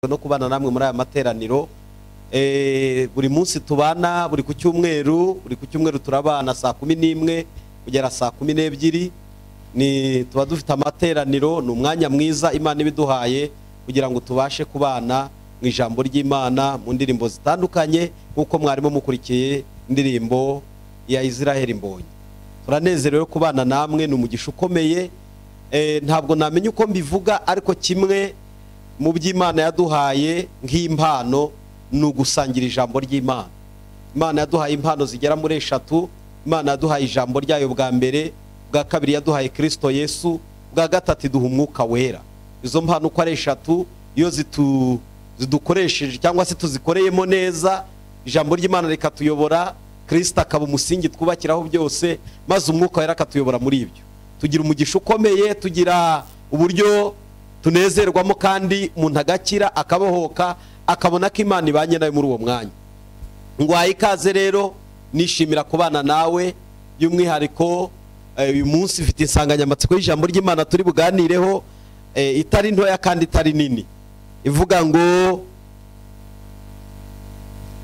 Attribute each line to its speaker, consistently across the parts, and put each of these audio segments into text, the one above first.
Speaker 1: no kubana namwe muri aya materaniro. Buri munsi tubana, buri ku cyumweru turabana saa 11 kugera saa 12. Ni tuba dufite amateraniro, ni umwanya mwiza Imana ibiduhaye kugira ngo tubashe kubana mu ijambo ry'Imana mu ndirimbo zitandukanye, nkuko mwarimo mukurikiye indirimbo ya Israel Mbonyi. Turanezerewe kubana namwe, ni umugisha ukomeye. Ntabwo namenye uko mbivuga, ariko kimwe mu by'Imana yaduhaye nk'impano ni ugusangira ijambo ry'Imana. Imana yaduhaye impano zigera muri 3. Imana yaduhaye ijambo ryayo bwa mbere, bwa kabiri yaduhaye Kristo Yesu, bwa gatatu iduha Umwuka Wera. Izo mpano uko ari 3, iyo zidukoresheje cyangwa se tuzikoreyemo neza, ijambo ry'Imana rikatuyobora, Kristo akaba umusingi twubakiraho byose, maze Umwuka Wera akatuyobora muri ibyo. Tugira umugisha ukomeye, tugira uburyo tunezerwamo, kandi umuntu agakira akabohoka, akabona ko Imana ibanye nawe muri uwo mwanya. Ngwaye ikaze rero, nishimira kubana nawe by'umwihariko. Uyu munsi mfite insanganyamatsiko y'ijambo ry'Imana turi buganireho, itari ntoya kandi itari nini, ivuga ngo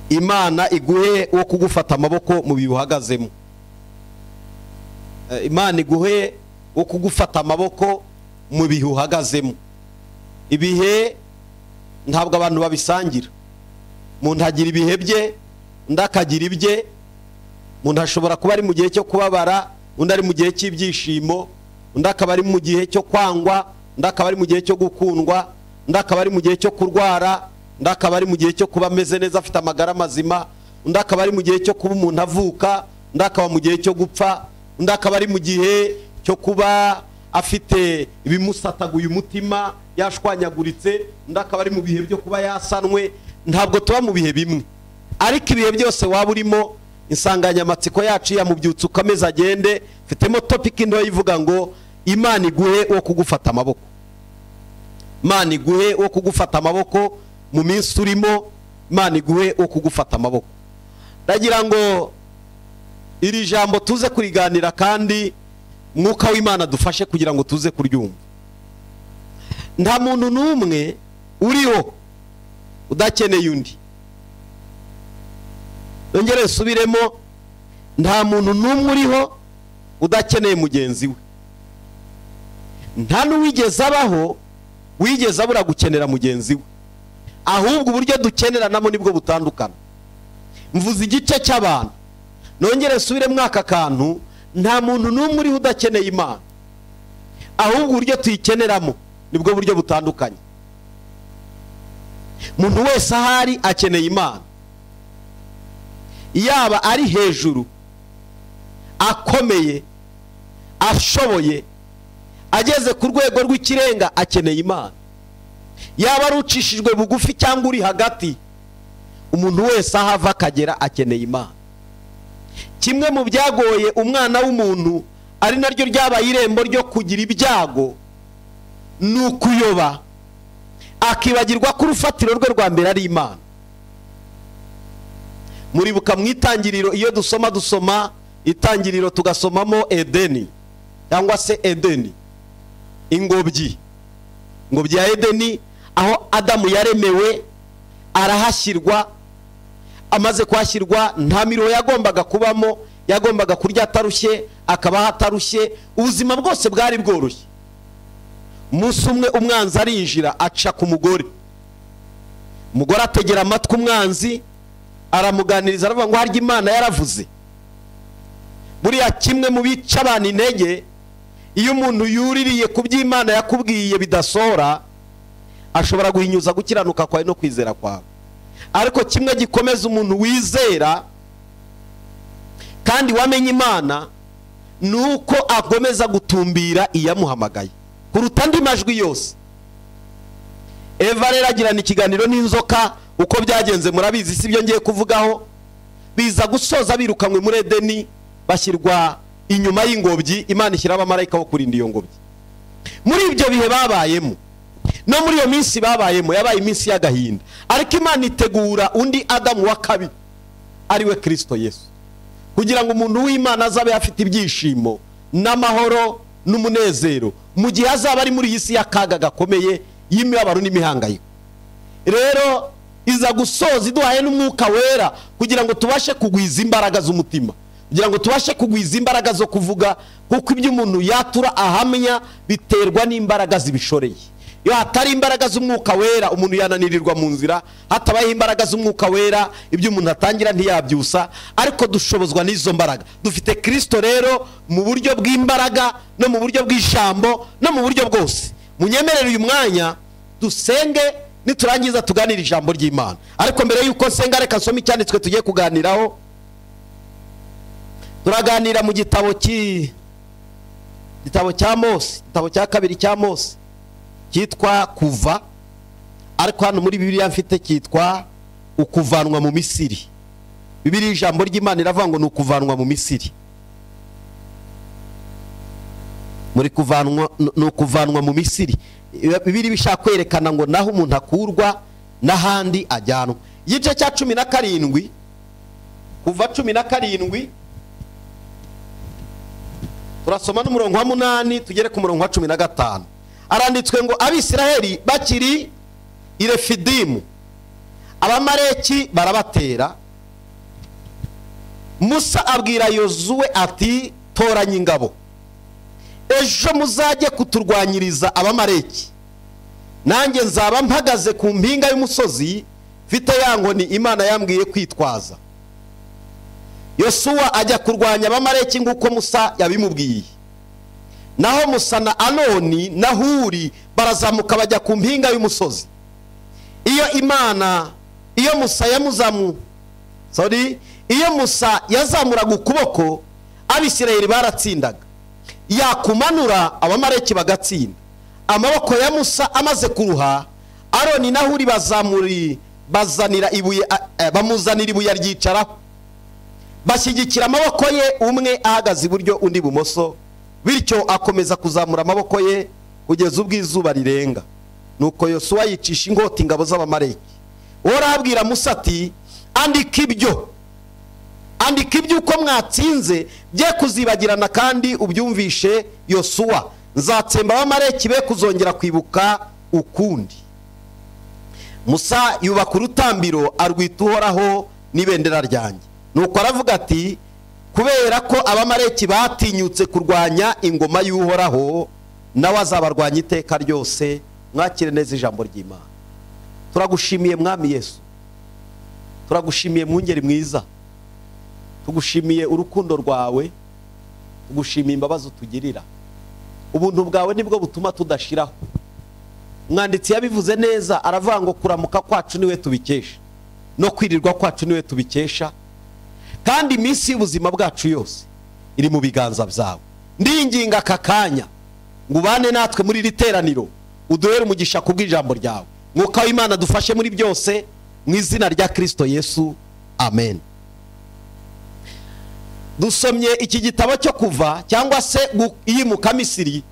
Speaker 1: Imana iguhe wo kugufata amaboko mu bihe uhagazemo. Imana iguhe wo kugufata amaboko mu bihe uhagazemo. Ibihe ntabwo abantu babisangira. Umuntu agira ibihe bye, undi akagira ibye. Umuntu ashobora kuba ari mu gihe cyo kubabara, undi ari mu gihe cy'ibyishimo, undi akaba ari mu gihe cyo kwangwa, undi akaba ari mu gihe cyo gukundwa, undi akaba ari mu gihe cyo kurwara, undi akaba ari mu gihe cyo kuba ameze neza afite amagara mazima, undi akaba ari mu gihe cyo kuba umuntu avuka, undi akaba mu gihe cyo gupfa, undi akaba ari mu gihe cyo kuba afite ibimusataguye umutima yashwanyaguritse, undi akaba ari mu bihe byo kuba yasanwe. Ntabwo tuba mu bihe bimwe, ariko ibihe byose waba urimo, insanganyamatsiko yacu ya mubyutse ukameza agende, mfitemo topic ntoya ivuga ngo Imana iguhe wo kugufata amaboko. Imana iguhe wo kugufata amaboko mu minsi urimo, Imana iguhe wo kugufata amaboko. Ndagira ngo iri jambo tuze kuriganira, kandi Mwuka w'Imana dufashe kugira ngo tuze kuryumva. Nta muntu n'umwe uriho udakeneye undi. Nongere subiremo, nta muntu n'umwe uriho udakeneye mugenzi we. Nta n'uwigeze abaho wigeze abura gukenera mugenzi we, ahubwo uburyo dukeneranamo nibwo butandukana. Mvuze igice cy'abantu, nongere subiremo aka kantu, nta muntu n'umwe uriho udakeneye Imana, ahubwo uburyo tuyikeneramo nibwo buryo butandukanye. Umuntu wese ahari akeneye Imana, yaba ari hejuru, akomeye, ashoboye, ageze ku rwego rw'ikirenga, akeneye Imana. Yaba ari ucishijwe bugufi cyangwa uri hagati, umuntu wese aho ava akagera akeneye Imana. Kimwe mu byagoye umwana w'umuntu, ari naryo ryabaye irembo ryo kugira ibyago, ni ukuyoba, akibagirwa ko urufatiro rwe rwa mbere ari Imana. Muribuka mu itangiriro, iyo dusoma itangiriro tugasomamo Edeni, cyangwa se Edeni, ingobyi ya Edeni, aho Adamu yaremewe, arahashyirwa. Amaze kuhashyirwa, nta miruho yagombaga kubamo, yagombaga kurya atarushye, akabaho atarushye, ubuzima bwose bwari bworoshye. Umunsi umwe umwanzi arinjira, aca ku mugore. Umugore ategera amatwi umwanzi, aramuganiriza, aravuga ngo harya Imana yaravuze. Buriya kimwe mu bica abantu intege, iyo umuntu yuririye ku by'Imana yakubwiye bidasohora, ashobora guhinyuza gukiranuka kwawe no kwizera kwawe. Ariko kimwe gikomeza umuntu wizera kandi wamenye Imana, nuko agomeza gutumbira iyamuhamagaye kuruta andi majwi yose. Eva rero agirana ikiganiro n'inzoka, uko byagenze murabizi, si byo ngiye kuvugaho. Biza gusoza birukanwe muri Edeni, bashyirwa inyuma y'ingobyi. Imana ishyira abamarayika bo kurinda iyo ngobyi. Muri ibyo bihe babayemo, no muri iyo minsi babayemo, yabaye iminsi y'agahinda, ariko Imana itegura undi Adamu wa kabiri, ari we Kristo Yesu, kugira ngo umuntu w'Imana azabe afite ibyishimo n'amahoro n'umunezero mu gihe azaba ari muri iyi si y'akaga gakomeye y'imibabaro n'imihangayiko. rero iza gusoza iduhaye n'umwuka wera kugira ngo tubashe kugwiza imbaraga z'umutima, kugira ngo tubashe kugwiza imbaraga zo kuvuga, kuko ibyo umuntu yatura ahamya biterwa n'imbaraga zibishoreye. Iyo hatari imbaraga z'umwuka wera umuntu yananirirwa mu nzira, hatabaye imbaraga z'umwuka wera ibyo umuntu atangira ntiyabyusa, ariko dushobozwa n'izo mbaraga. Dufite Kristo rero mu buryo bw'imbaraga no mu buryo bw'ijambo no mu buryo bwose. Munyemerere uyu mwanya dusenge, niturangiza tuganira ijambo ry'Imana. Ariko mbere yuko nsenga reka nsome icyanditswe tugiye kuganiraho. Turaganira mu gitabo cya Mose, igitabo cya kabiri cya Mose cyitwa Kuva, ariko hano muri Bibiliya mfite cyitwa ukuvanwa mu Misiri. Bibiliya ijambo ry'Imana iravuga ngo ni ukuvanwa mu Misiri. Muri kuvanwa no kuvanwa mu Misiri, Bibiliya bishaka kwerekana ngo naho umuntu akurwa n'ahandi ajyanwa. Igice cya 17 Kuva 17 turasoma n'umurongo wa 8 tugere ku murongo wa 15. Aranditswe ngo Abisiraheli bakiri i Refidimu, Abamaleki barabatera. Musa abwira Yozuwe ati toranya ingabo, ejo muzajye kuturwanyiriza Abamaleki, nanjye nzaba mpagaze ku mpinga y'umusozi mfite ya nkoni Imana yambwiye kwitwaza. Yosuwa ajya kurwanya Abamaleki nguko Musa yabimubwiye. Naho Musa na Aroni na Huri barazamuka bajya ku mpinga y'umusozi. Iyo Musa yazamuraga ukuboko, Abisirayeli baratsindaga. Yakumanura Abamaleki bagatsinda. Amaboko ya Musa amaze kuruha, Aroni na Huri bamuzanira ibuye ryicaraho. Bashyigikira amaboko ye, umwe ahagaze iburyo undi ibumoso, bityo akomeza kuzamura amaboko ye kugeza ubwo izuba rirenga. Nuko Yosuwa yicisha inkota ingabo z'Abamaleki. Urabwira Musa ati andika ibyo uko mwatsinze bye kuzibagirana, kandi ubyumvishe Yosuwa. Nzatsemba Abamaleki be kuzongera kwibuka ukundi. Musa yubaka urutambiro arwita Uhoraho n'ibendera ryanjye. Nuko aravuga ati kubera ko Abamaleki batinyutse kurwanya ingoma y'Uhoraho, nawe azabarwanya iteka ryose. Mwakire neza ijambo ry'Imana. Turagushimiye Mwami Yesu, turagushimiye Mwungeri mwiza, tugushimiye urukundo rwawe, tugushimiye imbabazi utugirira. Ubuntu bwawe nibwo butuma tudashiraho. Umwanditsi yabivuze neza, aravuga ngo kuramuka kwacu niwe tubikesha, no kwirirwa kwacu niwe tubikesha, kandi iminsi y'ubuzima bwacu yose iri mu biganza byawe. Ndinginga aka kanya ngo ubane natwe muri iri teraniro, uduhere umugisha kubw'ijambo ryawe. Mwuka w'Imana dufashe muri byose, mu izina rya Kristo Yesu, amen. Dusomye iki gitabo cyo Kuva cyangwa se iyimuka Misiri.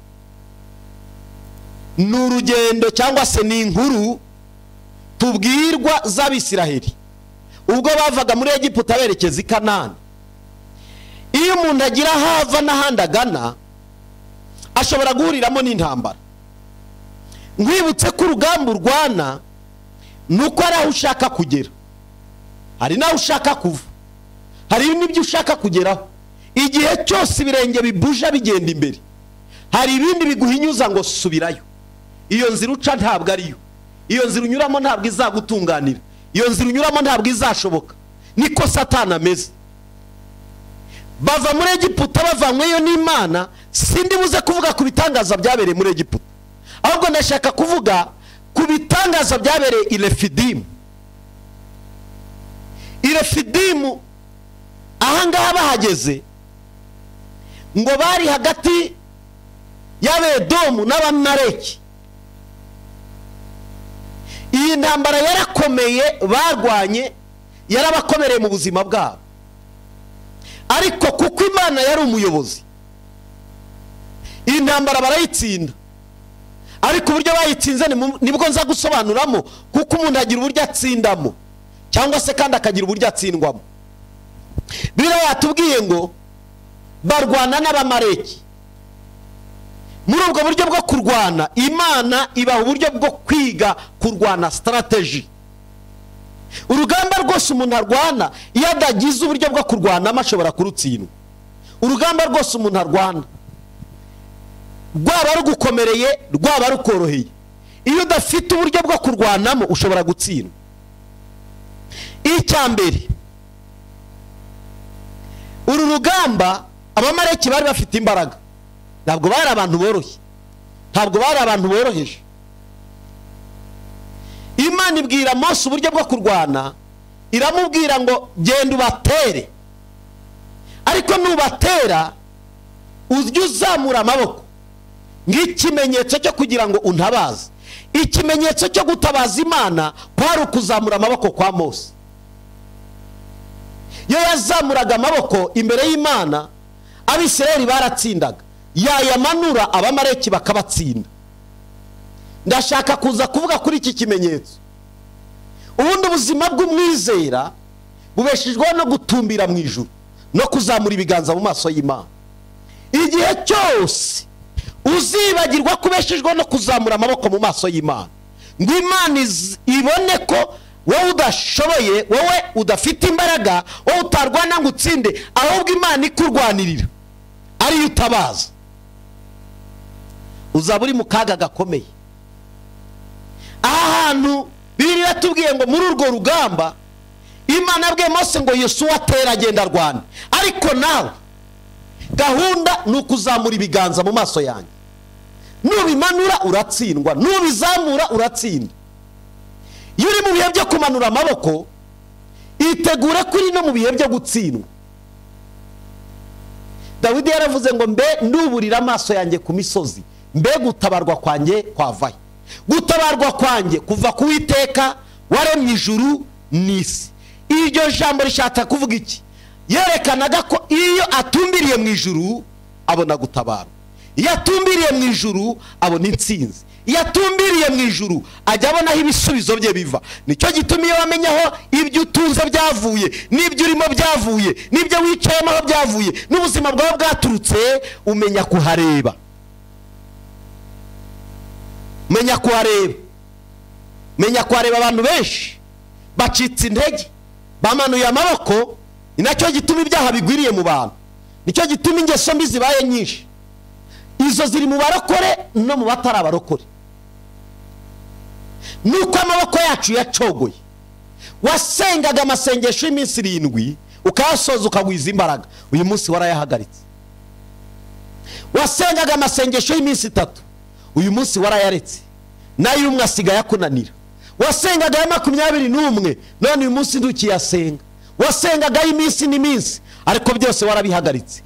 Speaker 1: Ni urugendo cyangwa se ni inkuru tubwirwa z'Abisiraheli ubwo bavaga muri Egiputa berekeza i Kanani. Iyo umuntu agira hava n'ahandi agana, ashobora guhuriramo n'intambara. Nkwibutse ko urugamba urwana nuko ari aho ushaka kugera, hari naho ushaka kuva, hari n'ibyo ushaka kugeraho. Igihe cyose ibirenge bibuja bigenda imbere, hari ibindi biguhinyuza ngo subirayo. Iyo nzira uca ntabwo ariyo, iyo nzira unyuramo ntabwo izagutunganira, iyo nzira unyuramo ntabwo izashoboka. Niko Satani ameze. Bava muri Egiputa bavanyweyo n'Imana. Sindi buze kuvuga ku bitangaza byabereye muri Egiputa, ahubwo ndashaka kuvuga ku bitangaza byabereye i Refidimu. I Refidimu ahangaha bahageze ngo bari hagati y'Abedomu n'Abamaleki. Iyi ntambara yarakomeye barwanye, yarabakomereye mu buzima bwabo, ariko kuko Imana yari umuyobozi, iyi ntambara barayitsinda. Ariko uburyo bayitsinze nibwo nza gusobanuramo, kuko umuntu agira uburyo atsindamo cyangwa se kandi akagira uburyo atsindwamo. Bibiliya yatubwiye ngo barwana n'Abamaleki, muri ubwo buryo bwo kurwana Imana ibaha uburyo bwo kwiga kurwana strategy. Urugamba rwose umuntu arwana iyo adagize uburyo bwo kurwana amashobora kurutsindwa. Urugamba rwose umuntu arwana rwaba rugukomereye rwaba rukoroheye, iyo udafite uburyo bwo kurwanamo ushobora gutsindwa. Icyambere, uru rugamba abamareki bari bafite imbaraga, ntabwo bari abantu boroshye, ntabwo bari abantu boroheje. Imana ibwira Mose uburyo bwo kurwana, iramubwira ngo genda ubatere, ariko nubatera ujye uzamura amaboko nk'ikimenyetso cyo kugira ngo untabaze. Ikimenyetso cyo gutabaza Imana kwari ukuzamura amaboko kwa Mose. Iyo yazamuraga amaboko imbere y'Imana, Abisirayeli baratsindaga, yayamanura abamareki bakabatsinda. Ndashaka kuza kuvuga kuri iki kimenyetso. Ubundi ubuzima bw'umwizera bubeshejweho no gutumbira mu ijuru no kuzamura ibiganza mu maso y'Imana. Igihe cyose uzibagirwa kubeshejweho no kuzamura amaboko mu maso y'Imana, ngo Imana ibone ko wowe udashoboye, wowe udafite imbaraga, wowe utarwana ngo utsinde, ahubwo Imana ikurwanirira ariyo utabaza, uzaba uri mu kaga gakomeye. Ahantu Bibiliya tubwiye ngo muri urwo rugamba Imana yabwiye Mose ngo Yosuwa atera agenda arwana, ariko nawe gahunda ni ukuzamura ibiganza mu maso yanjye. Nubimanura uratsindwa, nubizamura uratsinda. Iyo uri mu bihe byo kumanura amaboko, itegure kuri no mu bihe byo gutsindwa. Dawidi yaravuze ngo mbe nduburira amaso yanjye ku misozi, mbe gutabarwa kwanjye kwavahe. Gutabarwa kwanjye kuva ku Uwiteka waremye ijuru n'isi. Iryo jambo rishaka kuvuga iki? Yerekanaga ko iyo atumbiriye mu ijuru abona gutabarwa, iyo atumbiriye mu ijuru abona intsinzi, iyo atumbiriye mu ijuru ajya abonaho ibisubizo bye biva. Nicyo gituma iyo wamenyaho ibyo utunze byavuye, n'ibyo urimo byavuye, n'ibyo wicayemo aho byavuye, n'ubuzima bwawe bwaturutse, umenya kuhareba. Menya kuhareba. Menya kuhareba. Abantu benshi bacitse intege, bamanuye amaboko, inacyo gituma ibyaha bigwiriye mu bantu, nicyo gituma ingeso mbi zibaye nyinshi. Izo ziri mu barokore no mu batari abarokore. Nuko amaboko yacu yacogoye. Wasengaga amasengesho y'iminsi 7 ukayasoza ukagwiza imbaraga, uyu munsi warayahagaritse. Wasengaga amasengesho y'iminsi 3, uyu munsi warayaretse, nayo umwe asigaye akunanira. Wasengaga 21, none uyu munsi ndukiyasenga. Wasengaga iminsi n'iminsi, ariko byose warabihagaritse.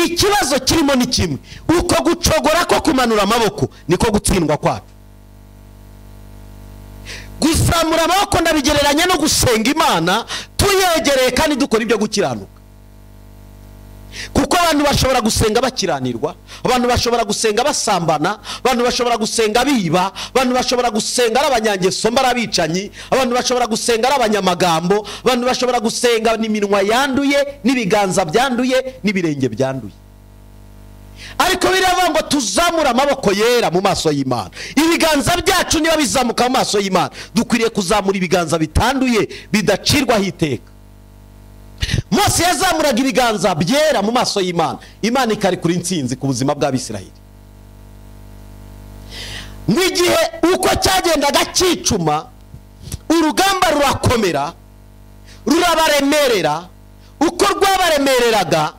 Speaker 1: Ikibazo kirimo ni kimwe, uko gucogora ko kumanura amaboko niko gutsindwa kwacu. Guzamura amaboko ndabigereranya no gusenga Imana tuyegereye kandi dukora ibyo gukiranuka. Kuko abantu bashobora gusenga bakiranirwa, abantu bashobora gusenga basambana, abantu bashobora gusenga biba, abantu bashobora gusenga ari abanyangeso mbarabicanyi, abantu bashobora gusenga ari abanyamagambo, abantu bashobora gusenga n'iminwa yanduye, n'ibiganza byanduye, n'ibirenge byanduye. Ariko biravuga ngo tuzamura amaboko yera mu maso y'Imana. Ibiganza byacu niba bizamuka mu maso y'Imana, dukwiriye kuzamura ibiganza bitanduye bidacirwaho iteka. Mose yazamuraga ibiganza byera mu maso y'Imana, Imana ikari kuri intsinzi ku buzima bw'Abisirayeli. N'igihe uko cyagendaga cyicuma, urugamba rurakomera, rurabaremerera. Uko rwabaremereraga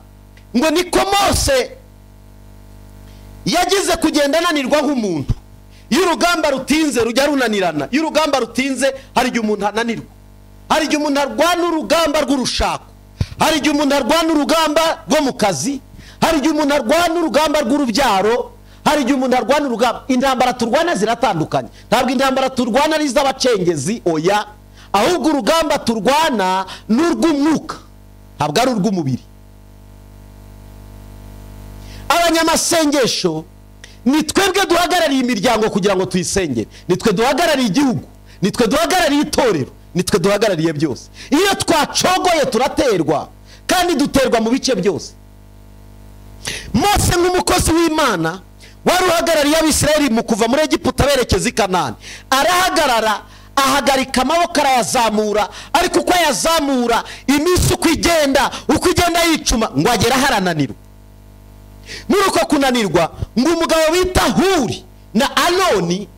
Speaker 1: ngo niko Mose yagize kugenda ananirwa nk'umuntu. Iyo urugamba rutinze rujya runanirana, iyo urugamba rutinze hari igihe umuntu ananirwa, hari igihe umuntu arwana urugamba rw'urushako, hari igihe umuntu arwana urugamba rwo mu kazi, hari igihe umuntu arwana urugamba rw'urubyaro, hari igihe umuntu arwana urugamba. Intambara turwana ziratandukanye, ntabwo intambara turwana ari iz'abacengezi, oya, ahubwo urugamba turwana n'urw'umwuka, ntabwo ari urw'umubiri. Abanyamasengesho ni twebwe duhagarariye imiryango kugira ngo tuyisengere, ni twe duhagarariye igihugu, ni twe duhagarariye itorero, ni twe duhagarariye byose. Iyo twacogoye turaterwa, kandi duterwa mu bice byose. Mose nk'umukozi w'Imana wari uhagarariye Abisirayeli mu kuva muri Egiputa berekeza i Kanani. Arahagarara ahagarika amaboko arayazamura, ariko uko yazamura iminsi uko igenda yicuma ngo agera harananirwa. Muri uko kunanirwa ngo umugabo bita Huri na Aroni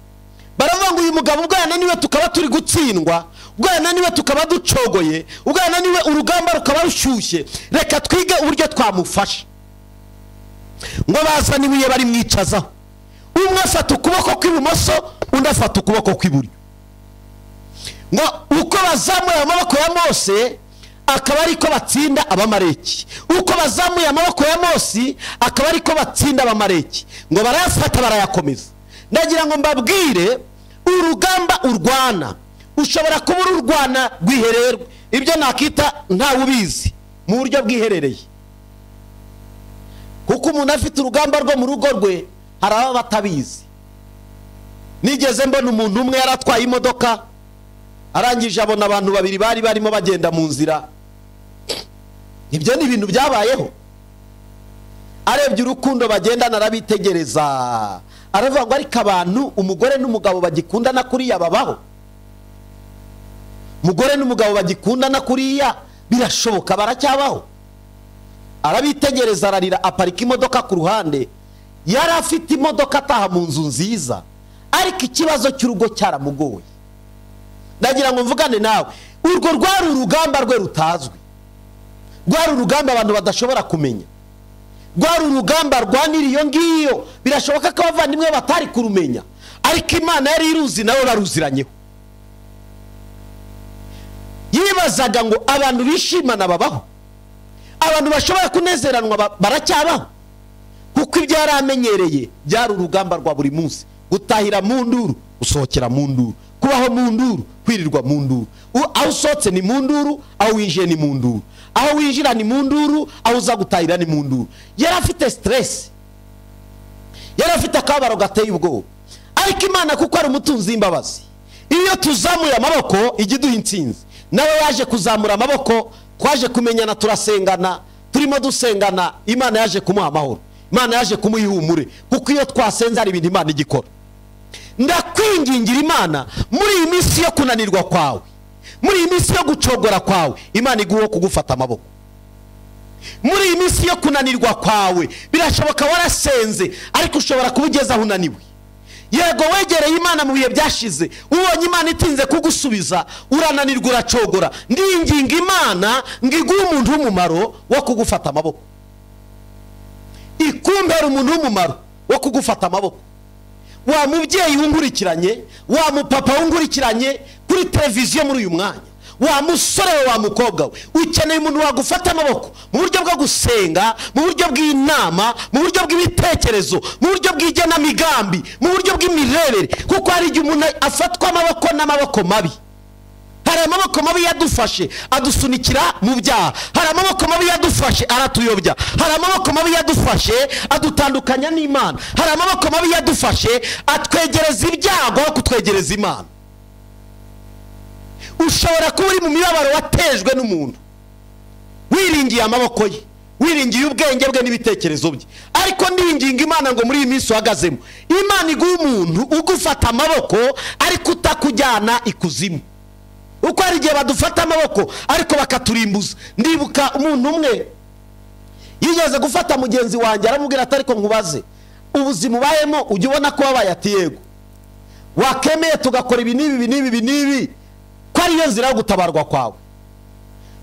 Speaker 1: baravuga ngo uyu mugabo ubwo yananiwe tukaba turi gutsindwa, ubwo yananiwe tukaba ducogoye, ubwo yananiwe urugamba rukaba rushyushye, reka twige uburyo twamufasha. Ngo bazana ibuye bari mwicazaho, umwe afata ukuboko kw'ibumoso undi afata ukuboko kw'iburyo. Ngo uko bazamuye amaboko ya Mose akaba ariko batsinda Abamaleki, uko bazamuye amaboko ya Mose akaba ariko batsinda Abamaleki. Ngo barayafata barayakomeza. Ndagira ngo mbabwire, urugamba urwana ushobora kuba urwana rwihererwe, ibyo nakita ntawe ubizi mu buryo bwiherereye, kuko umuntu afite urugamba rwo mu rugo rwe hari aba batabizi. Nigeze mbona umuntu umwe yaratwaye imodoka, arangije abona abantu babiri bari barimo bagenda mu nzira. Ibyo ni ibintu byabayeho. Arebye urukundo bagendana arabitegereza, aravuga ngo ariko abantu umugore n'umugabo bagikundana kuriya babaho? Umugore n'umugabo bagikundana kuriya birashoboka, baracyabaho? Arabitegereza ararira, aparika imodoka ku ruhande. Yari afite imodoka ataha mu nzu nziza, ariko ikibazo cy'urugo cyaramugoye. Ndagira ngo mvugane nawe, urwo rwari urugamba rwe rutazwi, rwari urugamba abantu badashobora kumenya, rwari urugamba rwanira iyo ngiyo. Birashoboka ko abavandimwe batari kurumenya, ariko Imana yari iruzi nawe baruziranyeho. Yibazaga ngo abantu bishimana babaho, abantu bashobora kunezeranwa baracyabaho, kuko ibyo yari amenyereye byari urugamba rwa buri munsi. Gutahira mu nduru, usohokera mu nduru, kubaho mu nduru, kwirirwa mu nduru. Aho usohotse ni mu nduru, aho winjiye ni mu nduru, aho winjira ni mu nduru, aho uza gutahira ni mu nduru. Yari afite stress, yari afite akabaro gateye ubwoba. Ariko Imana kuko ari umutunzi w'imbabazi, iyo tuzamuye amaboko ijya iduha intsinzi. Nawe yaje kuzamura amaboko, twaje kumenyana, turasengana, turimo dusengana. Imana yaje kumuha amahoro, Imana yaje kumuha ihumure, kuko iyo twasenze hari ibintu Imana igikora. Ndakwingingira Imana, muri iyi minsi yo kunanirwa kwawe, muri iyi minsi yo gucogora kwawe, Imana iguhe kugufata amaboko. Muri iyi minsi yo kunanirwa kwawe, birashoboka warasenze ariko ushobora kuba ugeze aho unaniwe. Yego wegereye Imana mu bihe byashize, ubonye Imana itinze kugusubiza, urananirwa uracogora. Ndinginga Imana ngo iguhe umuntu w'umumaro wo kugufata amaboko, ikumbera umuntu w'umumaro wo kugufata amaboko. Wa mubyeyi wunkurikiranye, wa mupapa wunkurikiranye kuri televiziyo muri uyu mwanya, wa musore we, wa mukobwa we, ukeneye umuntu wagufata amaboko mu buryo bwo gusenga, mu buryo bw'inama, mu buryo bw'ibitekerezo, mu buryo bw'igenamigambi, mu buryo bw'imirebere. Kuko hari igihe umuntu afatwa amaboko n'amaboko mabi. Hari amaboko mabi yadufashe adusunikira mu byaha, hari amaboko mabi yadufashe aratuyobya, hari amaboko mabi yadufashe adutandukanya n'Imana, hari amaboko mabi yadufashe atwegereza ibyago aho kutwegereza Imana. Ushobora kuba uri mu mibabaro watejwe n'umuntu, wiringiye amaboko ye, wiringiye ubwenge bwe n'ibitekerezo bye, ariko ndinginga Imana ngo muri iyi minsi uhagazemo, Imana iguhe umuntu ugufata amaboko ariko utakujyana ikuzimu. Uko hari igihe badufata amaboko ariko bakaturimbuza. Ndibuka umuntu umwe yigeze gufata mugenzi wanjye, aramubwira ati ariko nkubaze, ubuzima ubayemo ujya ubona ko wabaye? Ati yego. Wakemeye tugakora ibi n'ibi ko ariyo nzira yo gutabarwa kwawe?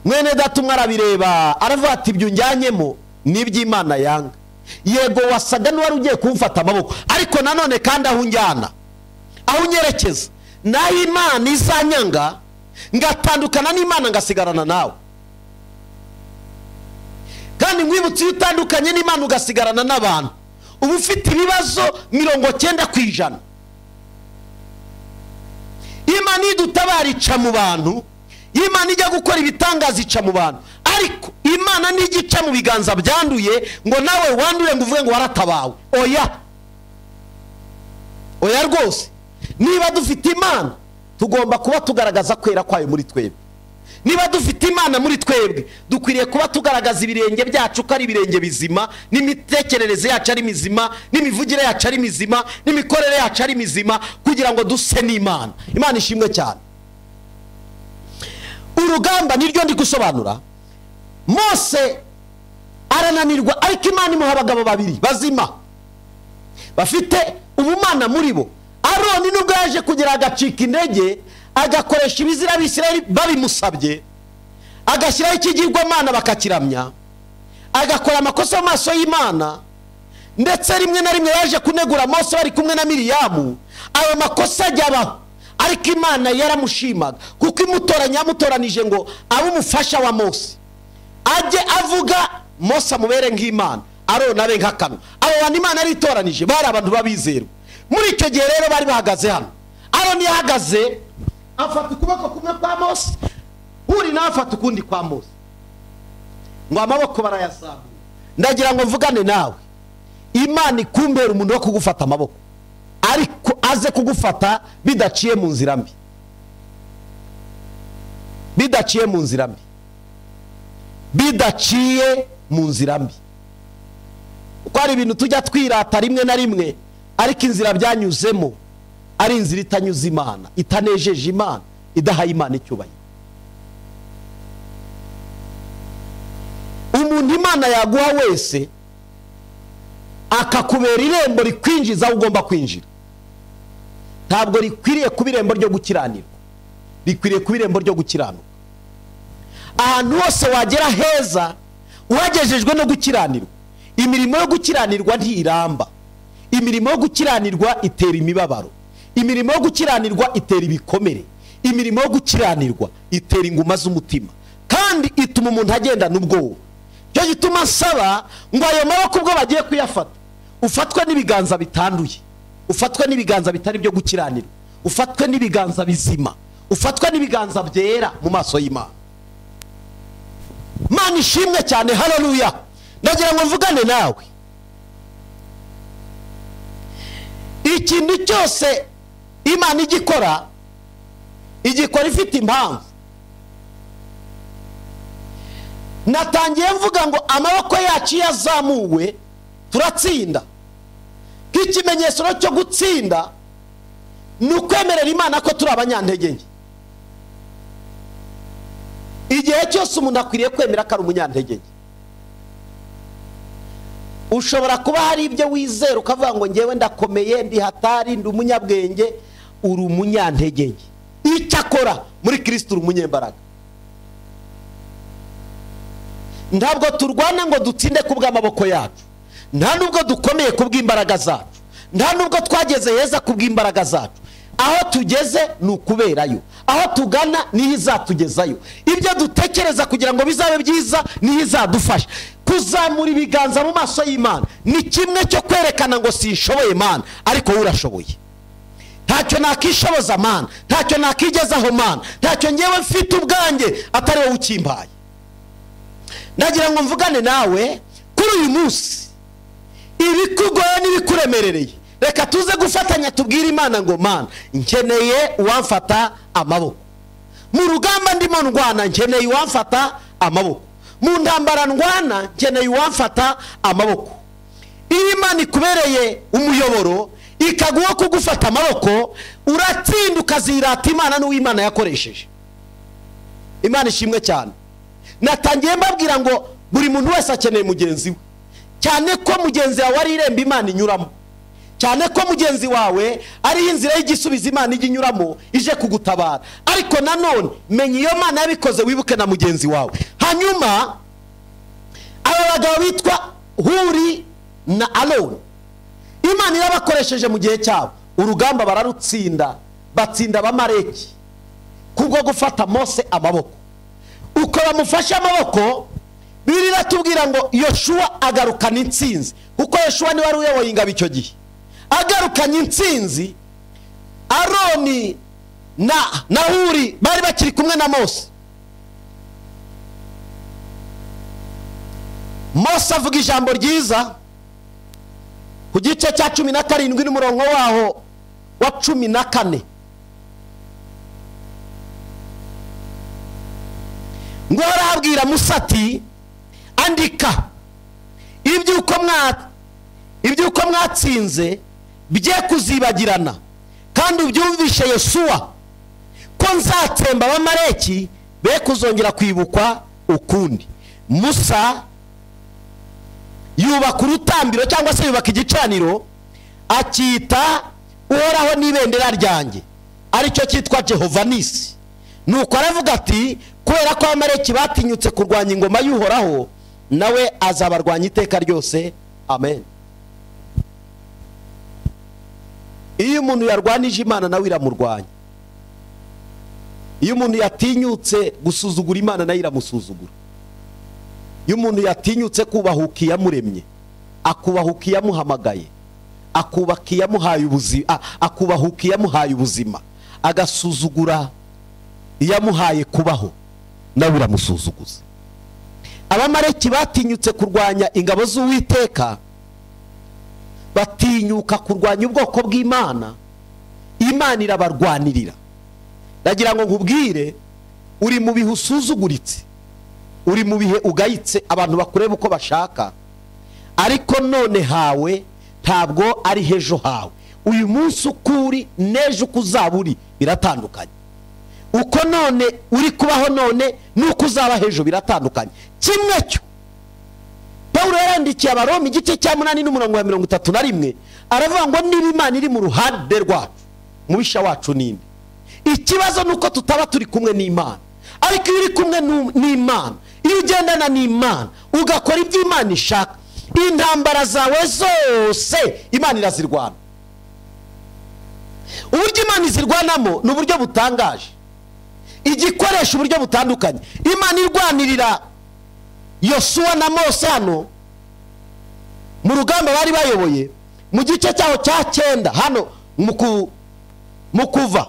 Speaker 1: Mwene data umwe arabireba aravuga ati ibyo njyanyemo n'iby'Imana yanga. Yego wasaga n'uwari ugiye kumfata amaboko, ariko nanone kandi aho unjyana, aho unyerekeza, naho Imana izanyanga, ngatandukana n'Imana ngasigarana nawe. Kandi nkwibutse iyo utandukanye n'Imana ugasigarana n'abantu, uba ufite ibibazo 90%. Imana idutabara ica mu bantu, Imana ijya gukora ibitangaza ica mu bantu, ariko Imana ntigica mu biganza byanduye ngo nawe wandure ngo uvuge ngo waratabawe. Oya rwose. Niba dufite Imana tugomba kuba tugaragaza kwera kwayo muri twebwe. niba dufite Imana muri twebwe dukwiriye kuba tugaragaza ibirenge byacu ko ari ibirenge bizima, n'imitekerereze yacu ari mizima, n'imivugire yacu ari mizima, n'imikorere yacu ari mizima, kugira ngo duse n'Imana. Imana ishimwe cyane. Urugamba niryo ndi gusobanura. Mose arananirwa, ariko Imana imuha abagabo babiri bazima bafite ubumana muri bo. Aroni nubwo yaje kugira agacika intege, agakoresha ibizira Abisirayeli babimusabye, agashyiraho ikigirwamana bakakiramya, agakora amakosa mu maso y'Imana, ndetse rimwe na rimwe yaje kunegura Mose bari kumwe na Miriyamu. Ayo makosa ajyabaho, ariko Imana yaramushimaga kuko yamutoranije ngo abe umufasha wa Mose, ajye avuga Mose amubere nk'Imana, Aroni abe nk'akanwa. Abo bantu Imana yaritoranije bari abantu babizerwa. Muri icyo gihe rero bari bahagaze hano. Aroni yahagaze afata ukuboko kumwe kwa Mose, uri nawe afata ukundi kwa Mose, ngo amaboko barayasambura. Ndagira ngo mvugane nawe, Imana ikumbera umuntu wo kugufata amaboko, ariko aze kugufata bidaciye mu nzira mbi, bidaciye mu nzira mbi, bidaciye mu nzira mbi. Uko ari ibintu tujya twirata rimwe na rimwe, ariko inzira byanyuzemo ari inzira itanyuze Imana, itanejeje Imana, idahaye Imana icyubahiro. Umuntu Imana yaguha wese akakubera irembo rikwinjiza aho ugomba kwinjira, ntabwo rikwiriye kuba irembo ryo gukiranirwa, rikwiriye kuba irembo ryo gukiranuka. Ahantu hose wagera heza uhagejejwe no gukiranirwa. Imirimo yo gukiranirwa ntiramba, imirimo yo gukiranirwa itera imibabaro, imirimo yo gukiranirwa itera ibikomere, imirimo yo gukiranirwa itera inguma z'umutima, kandi ituma umuntu agendana ubwoba. Cyo gituma nsaba ngo ayo maboko ubwo bagiye kuyafata, ufatwe n'ibiganza bitanduye, ufatwe n'ibiganza bitari byo gukiranirwa, ufatwe n'ibiganza bizima, ufatwe n'ibiganza byera mu maso y'Imana. Mana ishimwe cyane, haleluya. Ndagira ngo mvugane nawe, ikintu cyose Imana igikora ifite impamvu. Natangiye mvuga ngo amaboko yacu yazamuwe turatsinda. Nk'ikimenyetso cyo gutsinda ni ukwemerera Imana ko turi abanyantege nke. Igihe cyose umuntu akwiriye kwemera ko ari umunyantege nke. Ushobora kuba hari ibyo wizera ukavuga ngo ngewe ndakomeye, ndi hatari, ndi umunyabwenge, uri umunyantege nke. Icyakora muri Kristo uri umunyembaraga. Ntabwo turwana ngo dutsinde kubw'amaboko yacu, nta nubwo dukomeye kubw'imbaraga zacu, nta nubwo twageze heza kubw'imbaraga zacu. Aho tugeze ni ukuberayo, aho tugana niho izatugezayo. Ibyo dutekereza kugira ngo bizabe byiza niho izadufasha. Kuzamura ibiganza mu maso y'Imana ni kimwe cyo kwerekana ngo sinshoboye Mana, ariko urashoboye. Ntacyo nakishoboza Mana, ntacyo nakigezaho Mana, ntacyo ngewe mfite ubwanjye atari wowe ukimbaye. Ndagira ngo mvugane nawe kuri uyu munsi, ibikugoye n'ibikuremerereye, reka tuze gufatanya tubwire Imana ngo Mana nkeneye uwamfata amaboko. Mu rugamba ndimo ndwana nkeneye uwamfata amaboko, mu ntambara ndwana nkeneye uwamfata amaboko. Iyo Imana ikubereye umuyoboro ikaguha kugufata amaboko, uratsinda ukazirata Imana n'uw'Imana yakoresheje. Imana ishimwe cyane. Natangiye mbabwira ngo buri muntu wese akeneye mugenzi we, cyane ko mugenzi wawe ari irembo Imana inyuramo, cyane ko mugenzi wawe ari inzira y'igisubizo Imana ijya inyuramo ije kugutabara. Ariko nanone menya iyo Mana yabikoze wibuke na mugenzi wawe. Hanyuma aba bagabo bitwa Huri na Aroni, Imana irabakoresheje mu gihe cyabo, urugamba bararutsinda, batsinda Abamaleki kubwo gufata Mose amaboko. Uko bamufashe amaboko, Bibiliya iratubwira ngo Yoshua agarukana intsinzi, kuko Yoshua ni wari uyoboye ingabo icyo gihe. Agarukanye intsinzi, Aroni na Huri bari bakiri kumwe na Mose. Mose avuga ijambo ryiza ku gice cya 17 n'umurongo waho wa 14.
Speaker 2: abwira Musa ati andika iby'uko mwatsinze bye kuzibagirana, kandi ubyumvishe Yosuwa ko nzatsemba abamaleki be kuzongera kwibukwa ukundi. Musa yubaka urutambiro cyangwa se yubaka igicaniro akita Uhoraho n'ibendera ryanjye, aricyo cyitwa Jehova Nisi. Nuko aravuga ati kubera ko abamaleki batinyutse kurwanya ingoma y'Uhoraho, nawe azabarwanya iteka ryose. Amen. Iyo umuntu yarwanije Imana nawe iramurwanya. Iyo umuntu yatinyutse gusuzugura Imana nayo iramusuzugura. Iyo umuntu yatinyutse kubahuka iyamuremye, akubahuka iyamuhamagaye, akubahuka iyamuhaye ubuzima, agasuzugura iyamuhaye kubaho, nawe iramusuzuguza. Abamaleki batinyutse kurwanya ingabo z'Uwiteka, batinyuka kurwanya ubwoko bw'Imana, Imana irabarwanirira. Ndagira ngo nkubwire, uri mu bihe usuzuguritse, uri mu bihe ugayitse, abantu bakureba uko bashaka, ariko none hawe ntabwo ari hejo hawe. Uyu munsi ukuri n'ejo kuzaba uri biratandukanye. Uko none uri kubaho none nuko uzaba hejo biratandukanye. Kimwe cyo Paulo yarandikiye Abaroma igice cya 8 n'umurongo wa 31, aravuga ngo niba Imana iri mu ruhande rwacu, mubisha wacu ninde? Ikibazo nuko tutaba turi kumwe n'Imana. Ariko iyo uri kumwe n'Imana, iyo ugendana n'Imana ugakora ibyo Imana ishaka, intambara zawe zose Imana irazirwana. Uburyo Imana izirwanamo ni uburyo butangaje, igikoresha uburyo butandukanye. Imana irwanirira Yosuwa na Mose hano mu rugamba bari bayoboye, mu gice cyaho cya 9 hano mu Kuva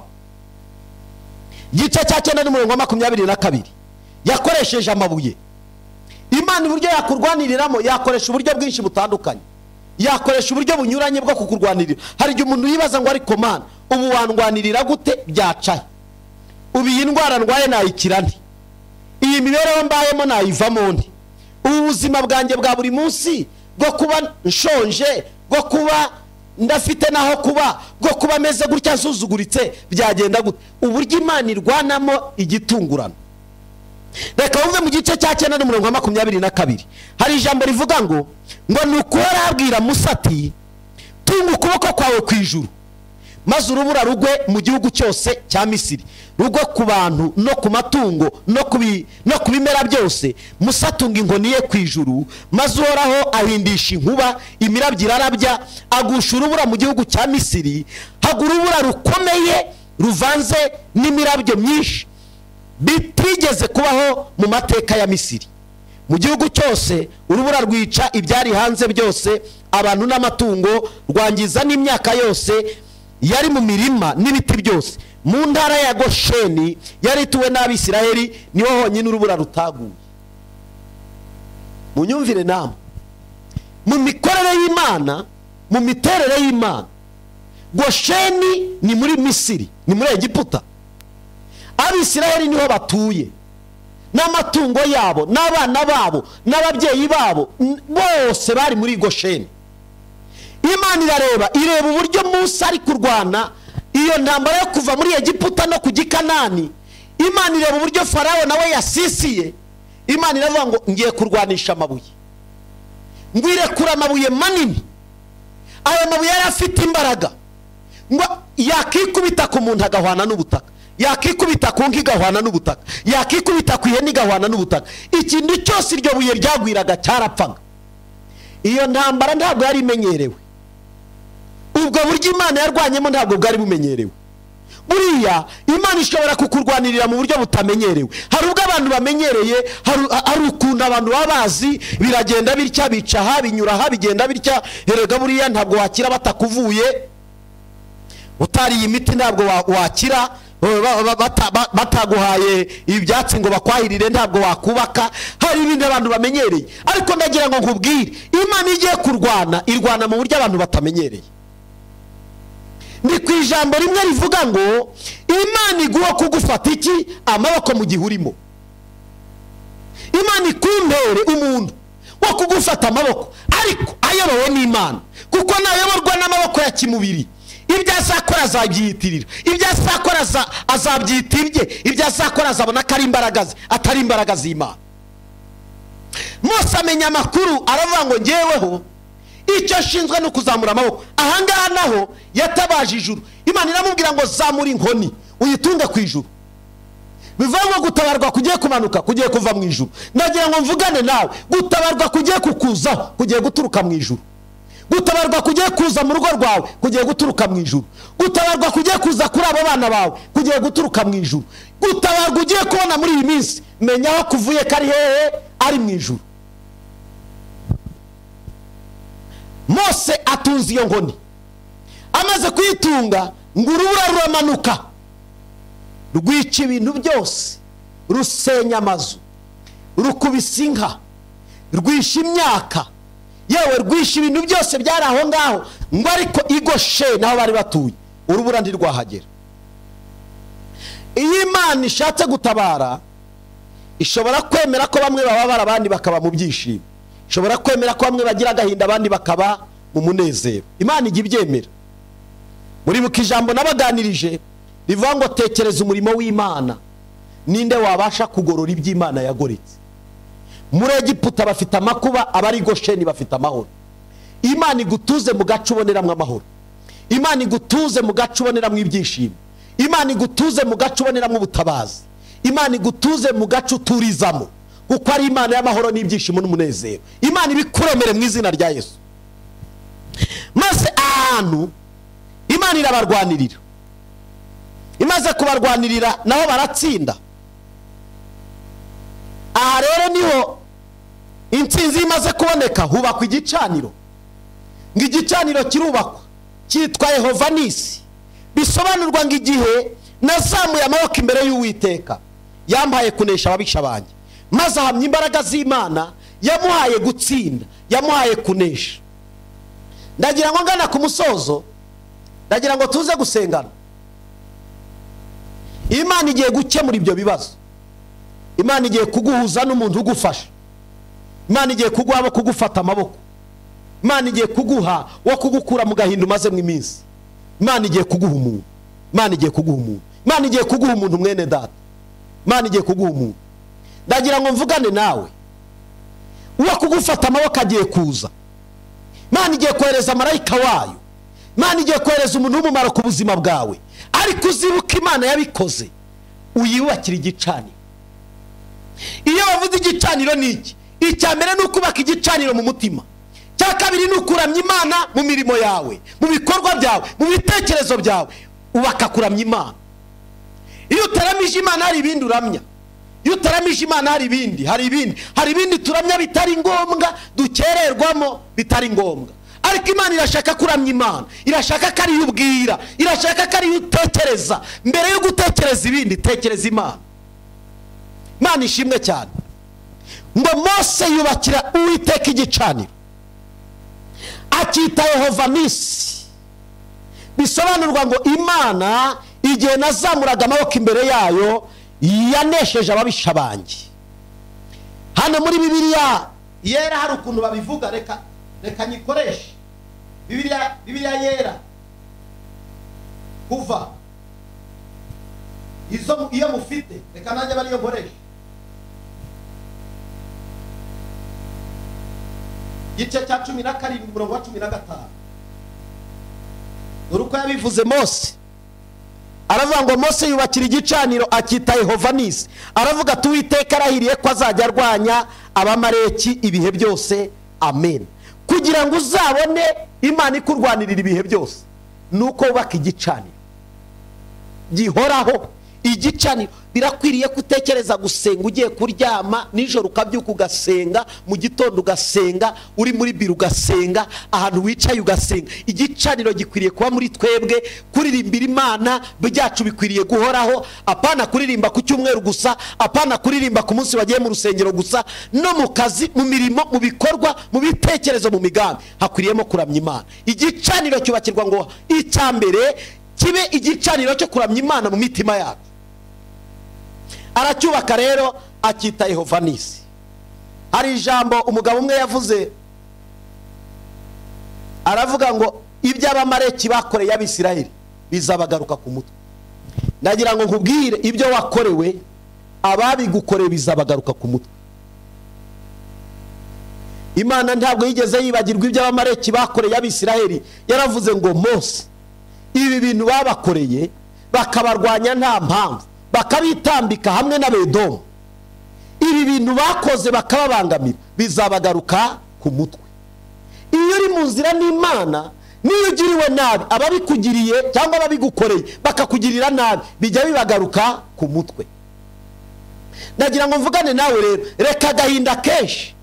Speaker 2: gice cya 9 n'umurongo wa 22, yakoresheje amabuye. Imana uburyo yakurwaniriramo yakoresha uburyo bwinshi butandukanye, yakoresha uburyo bunyuranye bwo kukurwanirira. Hari igihe umuntu yibaza ngo ariko Mana, ubu wandwanirira gute? Byacaye. Ubu iyi ndwara ndwaye nayikira nti? Iyi mibereho mbayemo nayivamo nti? Ubu buzima bwanjye bwa buri munsi bwo kuba nshonje, bwo kuba ndafite naho kuba, bwo kuba meze gutya nsuzuguritse, byagenda gute? Uburyo Imana irwanamo igitungurano. Reka wumve mu gice cya 9 n'umurongo wa 22, hari ijambo rivuga ngo nuko arabwira Musa ati tunga ukuboko kwawe kwijuru, maze urubura rugwe mu gihugu cyose cya Misiri, rugwe ku bantu no ku matungo no ku bimera byose. Musa atunga inkoni ye kwijuru, maze Uhoraho ahindisha inkuba, imirabyo irarabya, agusha urubura mu gihugu cya Misiri, hagura urubura rukomeye ruvanze n'imirabyo myinshi bitigeze kubaho mu mateka ya Misiri. Mu gihugu cyose urubura rwica ibyari hanze byose, abantu n'amatungo, rwangiza n'imyaka yose yari mu mirima n'ibiti byose. Mu ntara ya Gosheni yari ituwe n'Abisiraheli, niho honyine urubura rutaguye. Munyumvire namwe, mu mikorere y'Imana, mu miterere y'Imana, Gosheni ni muri Misiri, ni muri Egiputa. Abisiraheli niho batuye, n'amatungo yabo, n'abana babo, n'ababyeyi babo, bose bari muri Gosheni. Imana ireba uburyo Musa ari kurwana iyo ntambara yo kuva muri Egiputa no kugikanani. Imana ireba uburyo Farawo nawe yasisiye. Imana iravuga ngo ngiye kurwanisha amabuye, ngwirekura amabuye manini. Ayo mabuye yari afite imbaraga, ngo yakikubita ku muntu agahwana n'ubutaka, yakikubita ku nka igahwana n'ubutaka, yakikubita ku ihene igahwana n'ubutaka. Ikintu cyose iryo buye ryagwiraga cyarapfaga. Iyo ntambara ntabwo yari imenyerewe. Ubwo buryo Imana yarwanyemo ntabwo bwari bumenyerewe. Buriya Imana ishobora kukurwanirira mu buryo butamenyerewe. Hari ubwo abantu bamenyereye, hari ukuntu abantu babazi, biragenda bitya, bica aha, binyura aha, bigenda bitya. Erega buriya ntabwo wakira batakuvuye, utariye imiti ntabwo wakira, bataguhaye ibyatsi ngo bakwahirire ntabwo wakubaka. Hari ibindi abantu bamenyereye. Ariko ndagira ngo nkubwire, Imana igiye kurwana, irwana mu buryo abantu batamenyereye. Ni ku ijambo rimwe rivuga ngo Imana iguhe kugufata iki? Amaboko mu gihe urimo. Imana ikumpere umuntu wo kugufata amaboko ariko ayobowe n'Imana, kuko nayoborwa n'amaboko ya kimubiri ibyo azakora azabyiyitirira, ibyo azakora azabyitirye, ibyo azakora azabona ko ari imbaraga ze atari imbaraga z'Imana. Mose amenya amakuru aravuga ngo ngeweho icyo ashinzwe no kuzamura amaboko. Ahangaha naho yatabaje ijuru. Imana iramubwira ngo zamura inkoni uyitunge ku ijuru. Bivuga ngo gutabarwa kugiye kumanuka, kugiye kuva mu ijuru. Ndagira ngo mvugane nawe, gutabarwa kugiye kukuzaho, kugiye guturuka mu ijuru. Gutabarwa kugiye kuza mu rugo rwawe, kugiye guturuka mu ijuru. Gutabarwa kugiye kuza kuri abo bana bawe, kugiye guturuka mu ijuru. Gutabarwa ugiye kubona muri iyi minsi, menya aho kuvuye kari hehe, ari mu ijuru. Mose atunze iyo nkoni, amaze kuyitunga ngo urubura ruramanuka rwica ibintu byose, rusenya amazu, rukubisa inka, rwisha imyaka, yewe rwisha ibintu byose byari aho ngaho. Ngo ariko igoshe naho bari batuye urubura ntirwahagera. Iyo Imana ishatse gutabara, ishobora kwemera ko bamwe bababara abandi bakaba mu byishimo, ishobora kwemera ko bamwe bagira agahinda abandi bakaba mu munezero. Imana ijya ibyemera. Muri buka ijambo nabaganirije rivuga ngo tekereza umurimo w'Imana, ninde wabasha kugorora iby'Imana yagoretse. Muri Egiputa bafite amakuba, abari Gosheni bafite amahoro. Imana igutuze mu gace uboneramo amahoro, Imana igutuze mu gace uboneramo ibyishimo, Imana igutuze mu gace uboneramo ubutabazi, Imana igutuze mu gace uturizamo, kuko ari Imana y'amahoro n'ibyishimo n'umunezero. Imana ibikuremere mu izina rya Yesu. Maze ahantu Imana irabarwanirira, imaze kubarwanirira naho baratsinda. Aha rero niho intsinzi imaze kuboneka, hubakwa igicaniro. Ngo igicaniro kirubakwa cyitwa Yehova Nisi, bisobanurwa ngo igihe nazamuye amaboko imbere y'Uwiteka yampaye kunesha ababisha banjye, maze ahamya imbaraga z'Imana yamuhaye gutsinda, yamuhaye kunesha. Ndagira ngo ngana ku musozo, ndagira ngo tuze gusengana. Imana igiye gukemura ibyo bibazo, Imana igiye kuguhuza n'umuntu ugufasha, Imana igiye kuguha abo kugufata amaboko, Imana igiye kuguha wo kugukura mu gahinda umaze mu iminsi, Imana igiye kuguha umuntu, Imana igiye kuguha umuntu, Imana igiye kuguha umuntu mwene data, Imana igiye kuguha umuntu. Ndagira ngo mvugane nawe, uwo kugufata amaboko agiye kuza. Imana igiye kohereza marayika wayo, Imana igiye kohereza umuntu w'umumaro ku buzima bwawe. Ariko uzibuka Imana yabikoze, uyubakira igicaniro. Iyo bavuze igicaniro ni iki? Icya mbere ni ukubaka igicaniro mu mutima, cya kabiri ni ukuramya Imana mu mirimo yawe, mu bikorwa byawe, mu bitekerezo byawe, ubaka kuramya Imana. Iyo utaramije Imana hari ibindi uramya, iyo utaramije Imana hari ibindi turamya bitari ngombwa, dukererwamo bitari ngombwa. Ariko Imana irashaka kuramya Imana, irashaka ko ari ubwira, irashaka ko ari utekereza. Mbere yo gutekereza ibindi, tekereza Imana. Imana ishimwe cyane. Ngo Mose yubakira Uwiteka igicaniro, akita Yehova Nisi, bisobanurwa ngo Imana igihe nazamuraga amaboko imbere yayo yanesheje ababisha banjye. Hano muri Bibiliya yera hari ukuntu babivuga, reka nyikoreshe. Bibiliya yera kuva iyo mufite, reka nanjye bariyo nkoresha. Gice cya 17 umurongo wa 15. Uruko yabivuze Mose. Aravuga ngo Mose yubakira igicaniro akita Yehova Nisi. Aravuga ati Uwiteka arahiriye ko azajya arwanya abamareki ibihe byose. Amen. Kugira ngo uzabone Imana ikurwanirira ibihe byose, nuko ubaka igicaniro gihoraho. Igicaniro birakwiriye kutekereza gusenga ugiye kuryama, nijoro ukabyuka ugasenga, mu gitondo ugasenga, uri muri biro ugasenga, ahantu wicaye ugasenga. Igicaniro gikwiriye kuba muri twebwe. Kuririmbira Imana byacu bikwiriye guhoraho, apana kuririmba ku cyumweru gusa, apana kuririmba ku munsi wagiye mu rusengero gusa. No mu kazi, mu mirimo, mu bikorwa, mu bitekerezo, mu migambi hakwiriyemo kuramya Imana. Igicaniro cyubakirwa ngo icyambere kibe igicaniro cyo kuramya Imana mu mitima yacu. Aracyubaka rero akita Yehova Nisi. hari ijambo umugabo umwe yavuze, aravuga ngo iby'abamareki bakoreye abisiraheli bizabagaruka ku mutwe. Ndagira ngo nkubwire, ibyo wakorewe ababigukoreye bizabagaruka ku mutwe. Imana ntabwo yigeze yibagirwa iby'abamareki bakoreye abisiraheli. Yaravuze ngo Mose, ibi bintu babakoreye bakabarwanya nta mpamvu, bakabitambika hamwe n'Abedomu, ibi bintu bakoze bakababangamira, bizabagaruka ku mutwe. Iyo uri mu nzira n'Imana, niyo ugiriwe nabi, ababikugiriye cyangwa ababigukoreye bakakugirira nabi, bijya bibagaruka ku mutwe. Ndagira ngo mvugane nawe rero, reka agahinda kenshi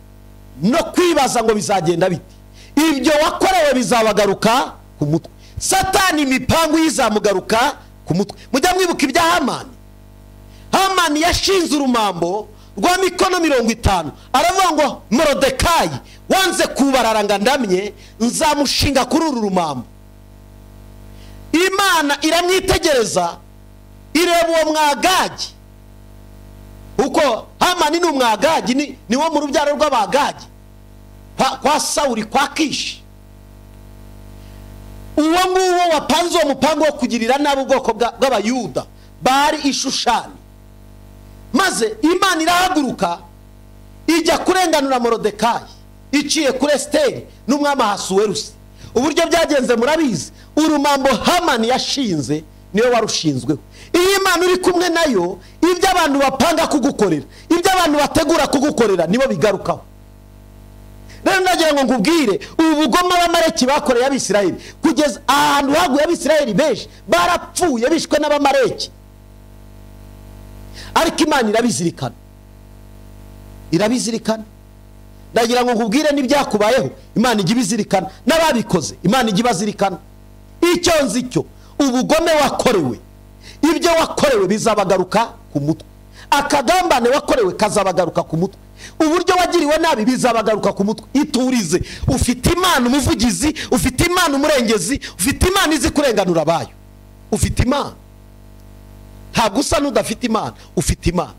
Speaker 2: no kwibaza ngo bizagenda biti. Ibyo wakorewe bizabagaruka ku mutwe. Satani imipangu yizamugaruka ku mutwe. Mujya mwibuka ibya Hamani. Hamani yashinze urumambo rwa mikono 50, aravuga ngo Morodekayi wanze kubararanga ndamye, nzamushinga kuri uru rumambo. Imana iramwitegereza, ireba uwo mwagagi, uko Hamani ni umwagagi, ni wo mu rubyaro rw'abagagi kwa Sawuli, kwa Kishi. Uwo nguwo wapanze uwo mupango wo kugirira nabi ubwoko bw'Abayuda bari Ishushani. Maze Imana irahaguruka ijya kurenganura Morodekayi iciye kuri Esiteri n'umwami Ahasuwerusi. Uburyo byagenze murabizi. Urumambo Hamani yashinze niwe warushinzweho. Iyo Imana uri kumwe nayo, ibyo abantu bapanga kugukorera, ibyo abantu bategura kugukorera, nibo bigarukaho. Rero ndagira ngo nkubwire, ubu bugome abamareki bakoreye abisiraheli, kugeza ahantu haguye abisiraheli benshi barapfuye bishwe n'abamareki. Ariko Imana irabizirikana, irabizirikana. Ndagira ngo nkubwire n'ibyakubayeho, Imana ijya ibizirikana, n'ababikoze Imana ijya ibazirikana. Icyo nzi cyo, ubugome wakorewe, ibyo wakorewe bizabagaruka ku mutwe. Akagambane wakorewe kazabagaruka ku mutwe. Uburyo wagiriwe nabi bizabagaruka ku mutwe. Iturize, ufite Imana umuvugizi, ufite Imana umurengezi, ufite Imana izi kurenganura abayo. Ufite Imana, ntabwo usa n'udafite Imana, ufite Imana.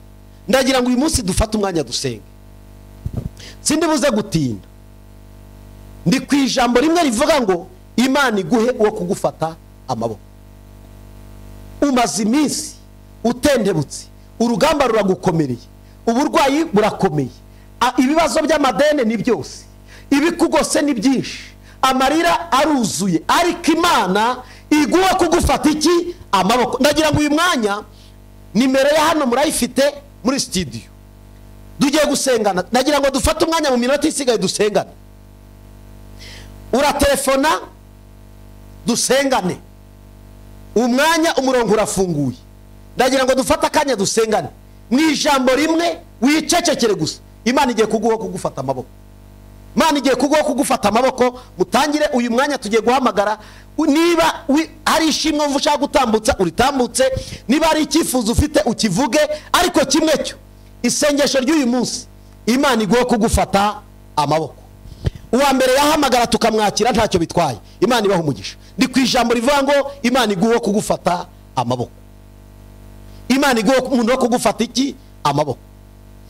Speaker 2: Ndagira ngo uyu munsi dufate umwanya dusenge. Sindi buze gutinda, ndi ku ijambo rimwe rivuga ngo Imana iguhe uwo kugufata amaboko. Umaze iminsi utendebutse, urugamba ruragukomereye, uburwayi burakomeye, ibibazo by'amadeni ni byose, ibikugose ni byinshi, amarira aruzuye, ariko Imana iguhe kugufata iki? Amaboko. Ndagira ngo uyu mwanya nimero ya hano murayifite muri studio, tugiye gusengana. Ndagira ngo dufate umwanya mu minota isigaye dusengane. Uratelefona dusengane, umwanya umurongo urafunguye. Ndagira ngo dufate akanya dusengane mu ijambo rimwe, wicecekere gusa. Imana igiye kuguha kugufata amaboko. Imana igiye kuguha kugufata amaboko. Mutangire uyu mwanya, tugiye guhamagara. Niba hari ishimwe ushaka gutambutsa uritambutse, niba hari icyifuzo ufite ukivuge. Ariko kimwe cyo, isengesho ry'uyu munsi, Imana iguhe kugufata amaboko. Uwa mbere yahamagara tukamwakira ntacyo bitwaye, Imana ibaha umugisha. Ndi ku ijambo rivuga ngo Imana iguhe kugufata amaboko. Imana iguhe umuntu wo kugufata iki? Amaboko.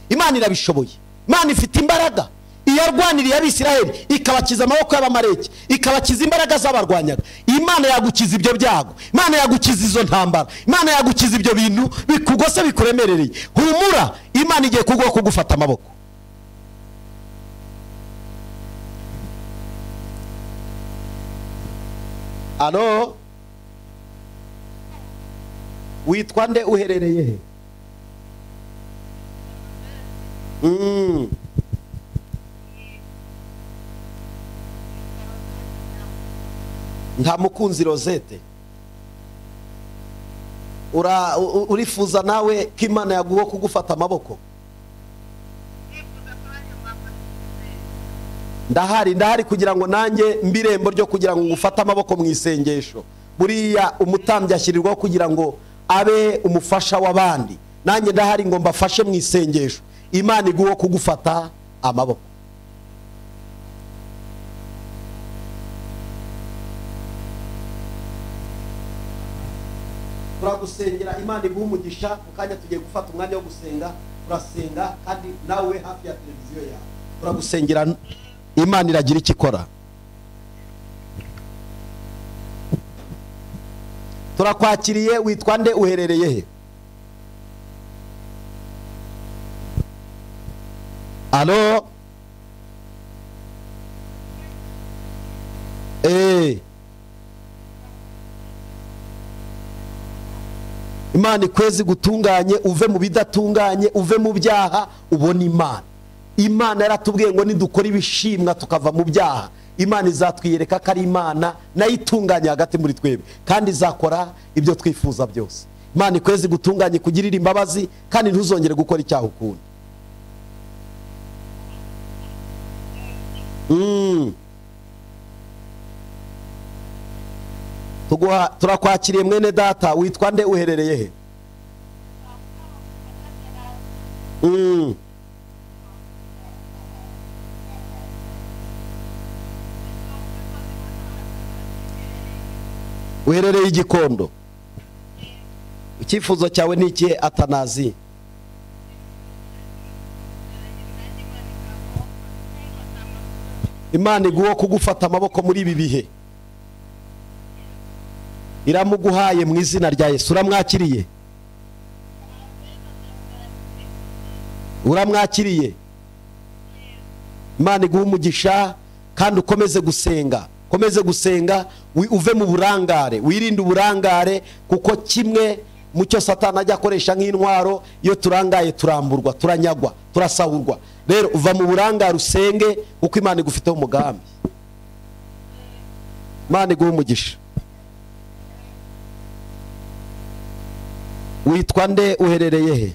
Speaker 2: Imana irabishoboye, Imana ifite imbaraga. Iyo arwaniriye abisiraheli ikabakiza amaboko y'abamareki, ikabakiza imbaraga z'abarwanyaga, Imana yagukiza ibyo byago, Imana yagukiza izo ntambara, Imana yagukiza ibyo bintu bikugose bikuremerereye. Humura, Imana igiye kuguha kugufata amaboko. Alo, witwa nde, uherereye he? Nta mukunzi Rosette? Urifuza nawe ko Imana yaguha kugufata amaboko? Ndahari kugira ngo nanjye mbirembo ryo kugira ngo ngufate amaboko mu isengesho. Buriya umutambyi ashyirirwaho kugira ngo abe umufasha w'abandi. Nanjye ndahari ngo mbafashe mu isengesho. Imana iguhe kugufata amaboko. Turagusengera, Imana iguhe umugisha. Mukanya tugiye gufata umwanya wo gusenga. turasenga kandi nawe hafi ya televiziyo yawe turagusengera Imana iragira icyo ikora. Turakwakiriye, witwa nde, uherereye he? Alo? Imana ikwezi gutunganye, uve mu bidatunganye, uve mu byaha, ubona Imana. Imana yaratubwiye ngo nidukora ibishimwa tukava mu byaha, Imana izatwiyereka ko ari Imana nayo itunganye hagati muri twebwe, kandi izakora ibyo twifuza byose. Imana ikwezi gutunganye, kugirira imbabazi, kandi ntuzongere gukora icyaha ukundi. Turakwakiriye mwene data, witwa nde, uherereye he? Uherereye Igikondo. Icyifuzo cyawe ni ikihe Atanazi? Imana iguhe kugufata amaboko muri ibi bihe, iramuguhaye mu izina rya Yesu. Uramwakiriye? Uramwakiriye? Imana iguhe umugisha, kandi ukomeze gusenga, ukomeze gusenga, uve mu burangare, wirinde uburangare, kuko kimwe mu cyo Satani ajya akoresha nk'intwaro, iyo turangaye turamburwa, turanyagwa, turasahurwa. Rero uva mu burangare usenge, kuko Imana igufiteho umugambi. Imana iguhe umugisha. Witwa nde, uherereye he?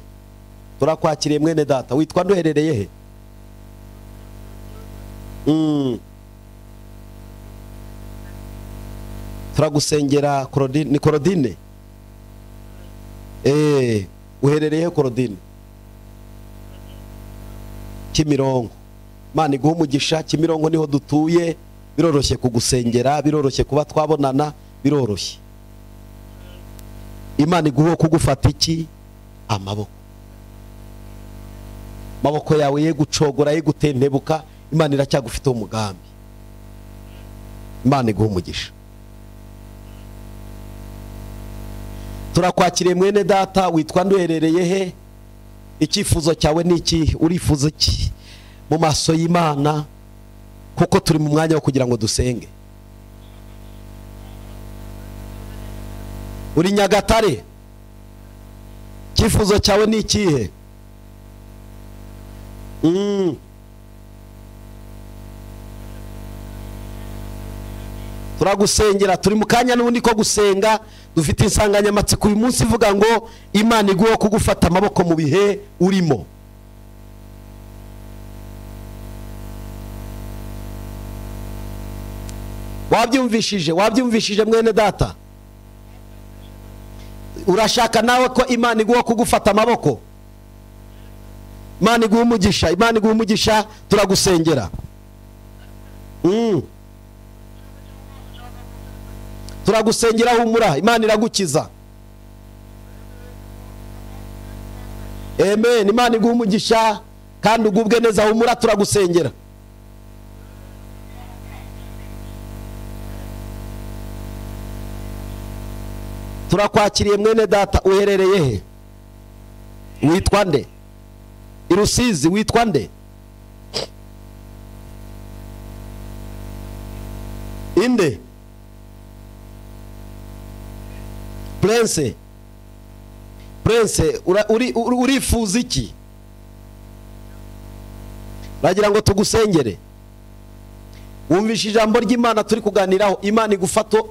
Speaker 2: Turakwakiriye mwene data, witwa nde, uherereye he? Turagusengera Claudine. Ni Claudine? Uherereye he Claudine? Kimironko. Imana iguhe umugisha. Kimironko niho dutuye, biroroshye kugusengera, biroroshye kuba twabonana, biroroshye. Imana iguhe kugufata iki? Amaboko. Amaboko yawe ye gucogora, ye gutentebuka, Imana iracyagufiteho umugambi. Imana iguhe umugisha. Turakwakiriye mwene data, witwa nde, uherereye he? Icyifuzo cyawe ni iki? Urifuza iki mu maso y'Imana, kuko turi mu mwanya wo kugira ngo dusenge. Uri Nyagatare? Icyifuzo cyawe ni ikihe? Turagusengera, turi mu kanya n'ubundi ko gusenga. Dufite insanganyamatsiko uyu munsi ivuga ngo Imana iguhe kugufata amaboko mu bihe urimo. Wabyumvishije mwene data? Urashaka nawe ko Imana iguhe kugufata amaboko? Imana iguhe umugisha, Imana iguhe umugisha. Turagusengera. Turagusengera, humura, Imana iragukiza. Amen. Imana iguhe umugisha, kandi ugubwe neza, humura, turagusengera. Turakwakiriye mwene data, uherereye he? Witwa nde? I Rusizi. Witwa nde? Inde? Prince. Urifuza iki? Bagira ngo tugusengere. Wumvishe ijambo ry'Imana turi kuganiraho. Imana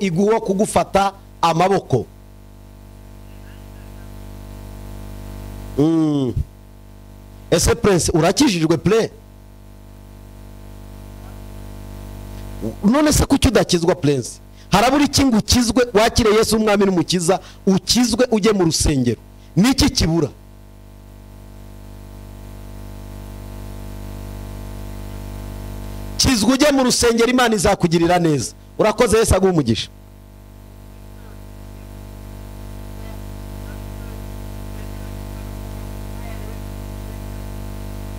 Speaker 2: iguhe kugufata amaboko. Ese Prince, urakijijwe ple? None se kuki udakizwa Prince? Harabura iki ngo ukizwe, wakire Yesu umwami n'umukiza, ukizwe ujye mu rusengero? Niki kibura? Kizwe ujye mu rusengero, Imana izakugirira neza. Urakoze, Yesu aguhe umugisha.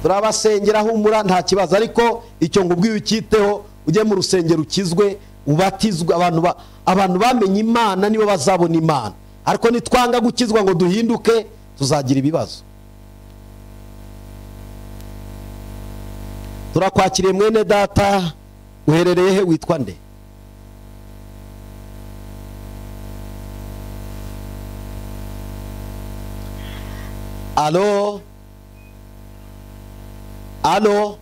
Speaker 2: turabasengera humura nta kibazo, ariko icyo ngubwiye ukiteho, ujye mu rusengero ukizwe, ubatizwe. Abantu bamenye Imana nibo bazabona Imana, ariko nitwanga gukizwa ngo duhinduke tuzagira ibibazo. Turakwakiriye mwene data, uherereye he, witwa nde? Alo? Alo?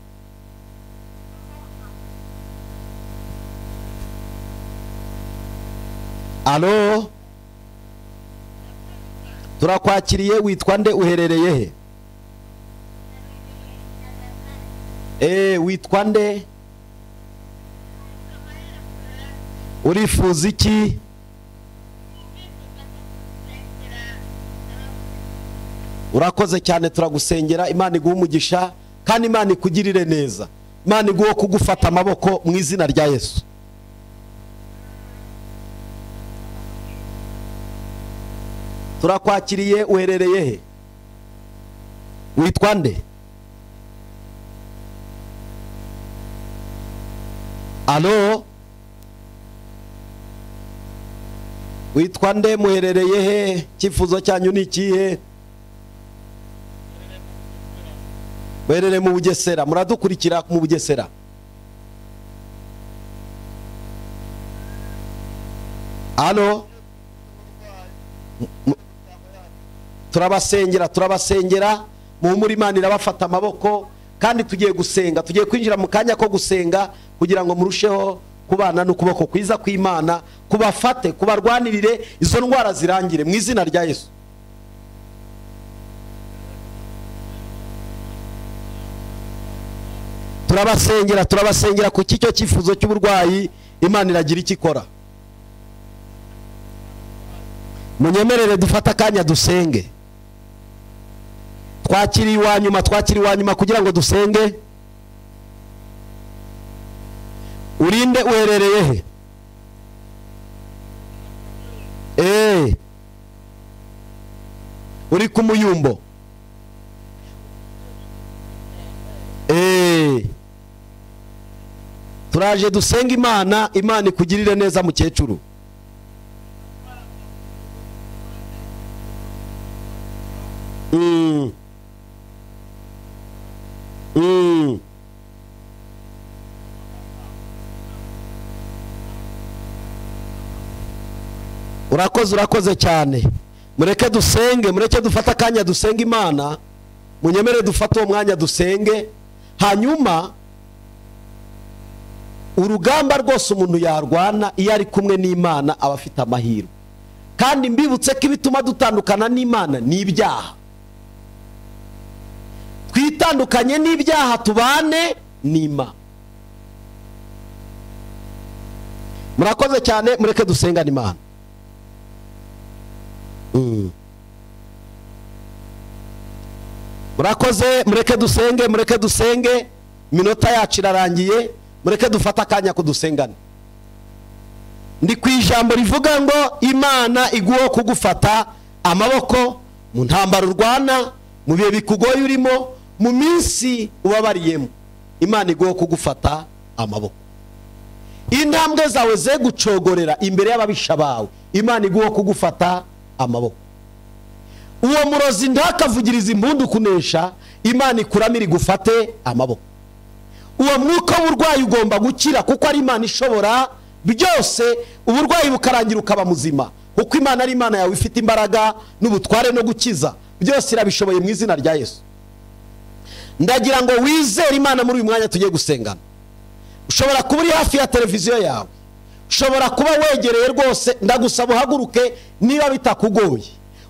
Speaker 2: Alo? Turakwakiriye, witwa nde, uherereye he? Witwa nde? Urifuza iki? Urakoze cyane, turagusengera. Imana iguhe umugisha kandi Imana ikugirire neza. Imana iguhe kugufata amaboko mu izina rya Yesu. Turakwakiriye, uherereye he? Witwa nde? Alo? Witwa nde, muherereye he? Cyifuzo cyanyu ni ikihe? Muherereye mu Bugesera, muradukurikira mu Bugesera. Alo? Turabasengera muhumure, Imana irabafata amaboko kandi tugiye gusenga, tugiye kwinjira mu kanya ko gusenga kugira ngo murusheho kubana n'ukuboko kwiza kw'Imana, kubafate, kubarwanirire izo ndwara zirangire mu izina rya Yesu. Turabasengera ku cyo cyifuzo cy'uburwayi, Imana iragira icyo ikora. Munyemerere dufata akanya dusenge. Twakiriye iwa nyuma kugira ngo dusenge. Urinde, uherereye he? Uri ku Muyumbo? Turaje dusenga Imana ikugirire neza mukecuru. Urakoze cyane. Mureke dusenge, mureke dufata akanya dusenga Imana. Munyemere dufata uwo mwanya dusenge, hanyuma urugamba rwose umuntu yarwana iyo ari kumwe n'Imana aba afite amahirwe. Kandi mbibutse ko ibituma dutandukana n'Imana ni ibyaha. Twitandukanye n'ibyaha tubane n'Imana. Murakoze cyane, mureke dusengane Imana. Murakoze, mureke dusenge, minota yacu irarangiye, mureke dufata akanya kudusengana. Ndi ku ijambo rivuga ngo Imana iguhe kugufata amaboko mu ntambara urwana, mu bihe bikugoye urimo, mu minsi ubabariyemo. Imana iguhe kugufata amaboko. Intambwe zawe ze gucogorera imbere y'ababisha bawe, Imana iguhe kugufata amaboko. Uwo murozi ntakavugiriza impundu kunesha, Imana ikuramira igufate amaboko. Uwo mwuka w'uburwayi ugomba gukira, kuko ari Imana ishobora byose, uburwayi bukarangira ukaba muzima, kuko Imana ari Imana yawe ifite imbaraga n'ubutware no gukiza, byose irabishoboye mu izina rya Yesu. Ndagira ngo wizere Imana muri uyu mwanya tugiye gusengana. Ushobora kuba uri hafi ya televiziyo yawe, ushobora kuba wegereye rwose, ndagusaba uhaguruke niba bitakugoye.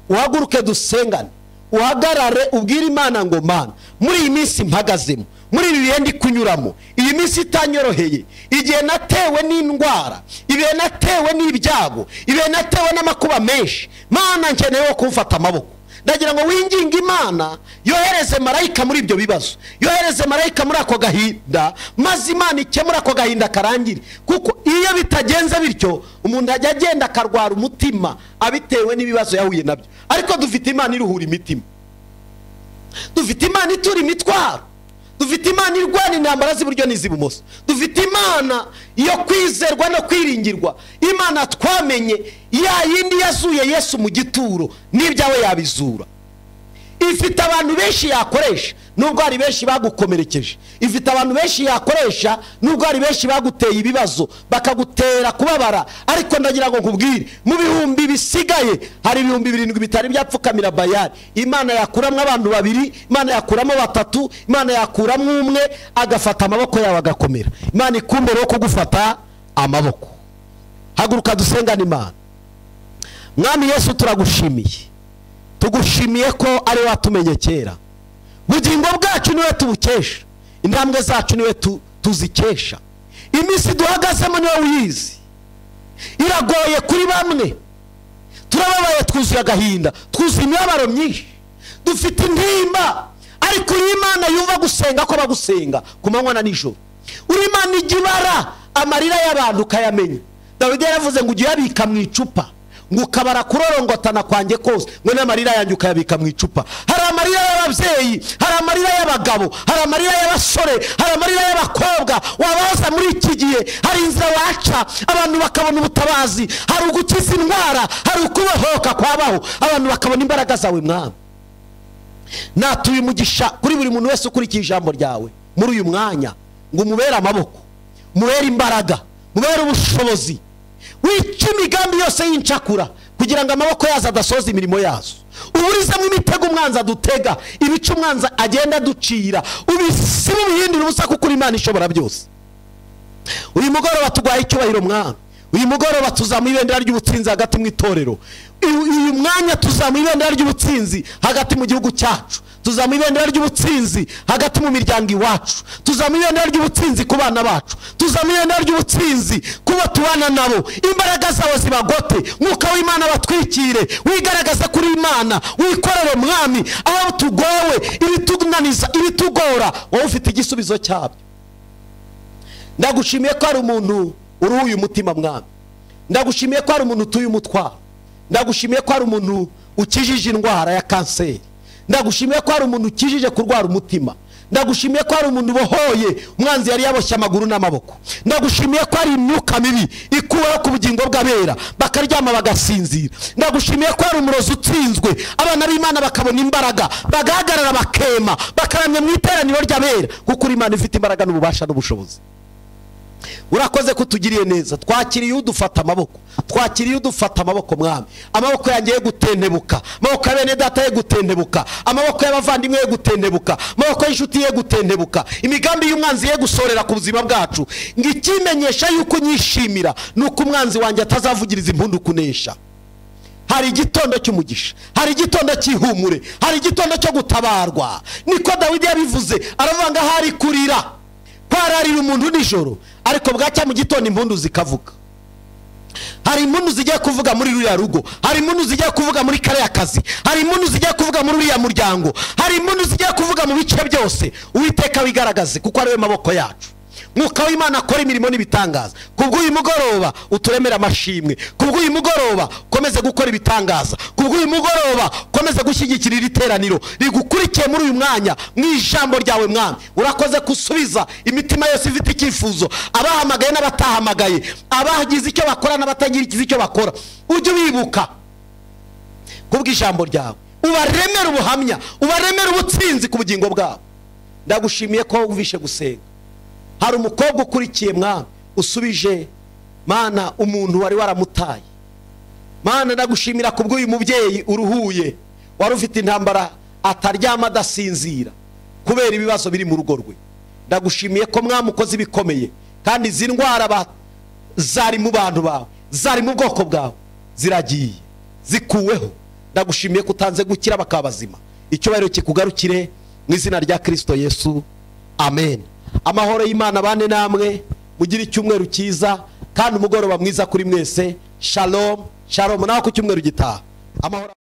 Speaker 2: Uhaguruke dusengane, uhagarare ubwire Imana ngo Mana, muri iyi minsi mpagazemo, muri ibi bihe ndi kunyuramo, iyi minsi itanyoroheye, igihe natewe n'indwara, ibihe natewe n'ibyago, ibihe natewe n'amakuba menshi, Mana nkeneye wo kumfata amaboko. Ndagira ngo winginge Imana yohereze marayika muri ibyo bibazo, yohereze marayika muri ako gahinda, maze Imana ikemura ako gahinda karangire. Kuko iyo bitagenze bityo, umuntu ajya agenda akarwara umutima abitewe n'ibibazo yahuye nabyo. Ariko dufite Imana iruhura imitima, dufite Imana itura imitwaro, dufite imana irwana intambara z'iburyo n'iz'ibumoso, dufite imana yo kwizerwa no kwiringirwa, imana twamenye ya yindi yazuye Yesu mu gituro n'ibyawe yabizura. Ifite abantu benshi yakoresha nubwo hari benshi bagukomerekeje, ifite abantu benshi yakoresha nubwo hari benshi baguteye ibibazo bakagutera kubabara, ariko ndagira ngo nkubwire mu bihumbi bisigaye hari ibihumbi 7 bitari byapfukamira Bayali. Imana yakuramo abantu 2, Imana yakuramo 3, Imana yakuramo 1 agafata amaboko yawe agakomera. Imana ikumbere yo kugufata amaboko. Haguruka dusengane Imana. Mwami Yesu turagushimiye, tugushimiye ko ari watumenye kera, bugingo bwacu niwe tubukesha, intambwe zacu niwe tuzikesha, iminsi duhagazemo niwe uyizi, iragoye kuri bamwe, turababaye, twuzuye agahinda, twuzuye imibabaro myinshi, dufite intimba, ariko uri Imana yumva gusenga ko bagusenga ku manywa na nijoro. Uri Imana igibara amarira y'abantu kayamenya. Dawidi yaravuze ngo ujye yabika mu icupa, ngo ukabara kurorongotana kwanjye kose, ngo n'amarira yanjye ukayabika mu icupa. Hari amarira y'ababyeyi, hari amarira y'abagabo, hari amarira y'abasore, hari amarira y'abakobwa wabaza muri iki gihe. Hari inzira waca abantu bakabona ubutabazi, hari ugukiza indwara, hari ukubohoka kwabaho, abantu bakabona imbaraga zawe Mwami. Natuye umugisha kuri buri muntu wese ukurikije ijambo ryawe muri uyu mwanya, ngo mubere amaboko, mubere imbaraga, mubere ubushobozi, wica imigambi yose y'incakura kugira ngo amaboko yazo adasoza imirimo yazo. Uburizamo imitego umwanzi adutega, ibice umwanzi agenda ducira, ubisibe ubihindura ubusa kuko uri Imana ishobora byose. Uyu mugoroba tugwaye icyubahiro Mwami, uyu mugoroba tuzamuye ibendera ry'ubutsinzi hagati mu itorero, uyu mwanya tuzamuye ibendera ry'ubutsinzi hagati mu gihugu cyacu, tuzamuye ibendera ry'ubutsinzi hagati mu miryango iwacu, tuzamuye ibendera ry'ubutsinzi ku bana bacu, tuzamuye ibendera ry'ubutsinzi kubo tubana nabo. Imbaraga zawe zibagote, Mwuka w'Imana batwikire, wigaragaze kuri Imana, wikorere Mwami aho tugowe, ibitugunaniza, ibitugora, wowe ufite igisubizo cyabyo. Ndagushimiye ko ari umuntu uruhuye umutima Mwami, ndagushimiye ko ari umuntu utuye umutwaro, ndagushimiye ko ari umuntu ukijije indwara ya kanseri, ndagushimiye ko ari umuntu ukijije kurwara umutima, ndagushimiye ko ari umuntu bohoye umwanzi yari yaboshye amaguru n'amaboko, ndagushimiye ko ari imyuka mibi ikuweho ku bugingo bw'abera bakaryama bagasinzira, ndagushimiye ko ari umurozi utsinzwe, abana b'Imana bakabona imbaraga, bagahagarara bakema, bakaramya mu iteraniro ry'abera, kuko uri Imana ifite imbaraga n'ububasha n'ubushobozi. Urakoze kutugiriye neza, twakiriye udufata amaboko, twakiriye udufata amaboko Mwami. Amaboko yanjye ye gutendebuka, amaboko ya bene data ye gutendebuka, amaboko y'abavandimwe ye gutendebuka, amaboko y'inshuti ye gutendebuka, imigambi y'umwanzi ye gusorera ku buzima bwacu. Ngikimenyesha yuko nyishimira nuko umwanzi wanjye atazavugiriza impundu kunesha. Hari igitondo cy'umugisha, hari igitondo cy'ihumure, hari igitondo cyo gutabarwa. Niko Dawidi yabivuze, aravuga ngo hari kurira kwararira umuntu nijoro, ariko bwacya mu gitondo impundu zikavuga. Hari impundu zigiye kuvuga muri ruriya rugo, hari impundu zigiye kuvuga muri kare y'akazi, hari impundu zigiye kuvuga muri ruriya muryango, hari impundu zigiye kuvuga mu bice byose. Uwiteka wigaragaze kuko ari we maboko yacu. Mwuka w'Imana akora imirimo n'ibitangaza. Kubw'uyu mugoroba uturemera amashimwe, kubw'uyu mugoroba komeze gukora ibitangaza, kubw'uyu mugoroba komeze gushyigikira iri teraniro rigukurikiye muri uyu mwanya mu ijambo ryawe Mwami. Urakoze kusubiza imitima yose ifite icyifuzo, abahamagaye n'abatahamagaye, abagize icyo bakora n'abatagize icyo bakora. Ujye ubibuka kubw'ijambo ryawe, ubaremera ubuhamya, ubaremera ubutsinzi ku bugingo bwabo. Ndagushimiye ko uvishe gusenga. Hari umukobwa ukurikiye Mwami, usubije Mana umuntu wari waramutaye. Mana ndagushimira kubw'uyu mubyeyi uruhuye, wari ufite intambara ataryama adasinzira kubera ibibazo biri mu rugo rwe. Ndagushimiye ko Mwami ukoze ibikomeye, kandi izi ndwara zari mu bantu bawe, zari mu bwoko bwawe, ziragiye zikuweho. Ndagushimiye ko utanze gukira bakabazima. Icyubahiro kikugarukire mu izina rya Kristo Yesu, amen. Amahoro y'Imana bane namwe, mugire icyumweru cyiza kandi umugoroba mwiza kuri mwese. Shalom, shalom. Naho ku cyumweru gitaha. Amahoro.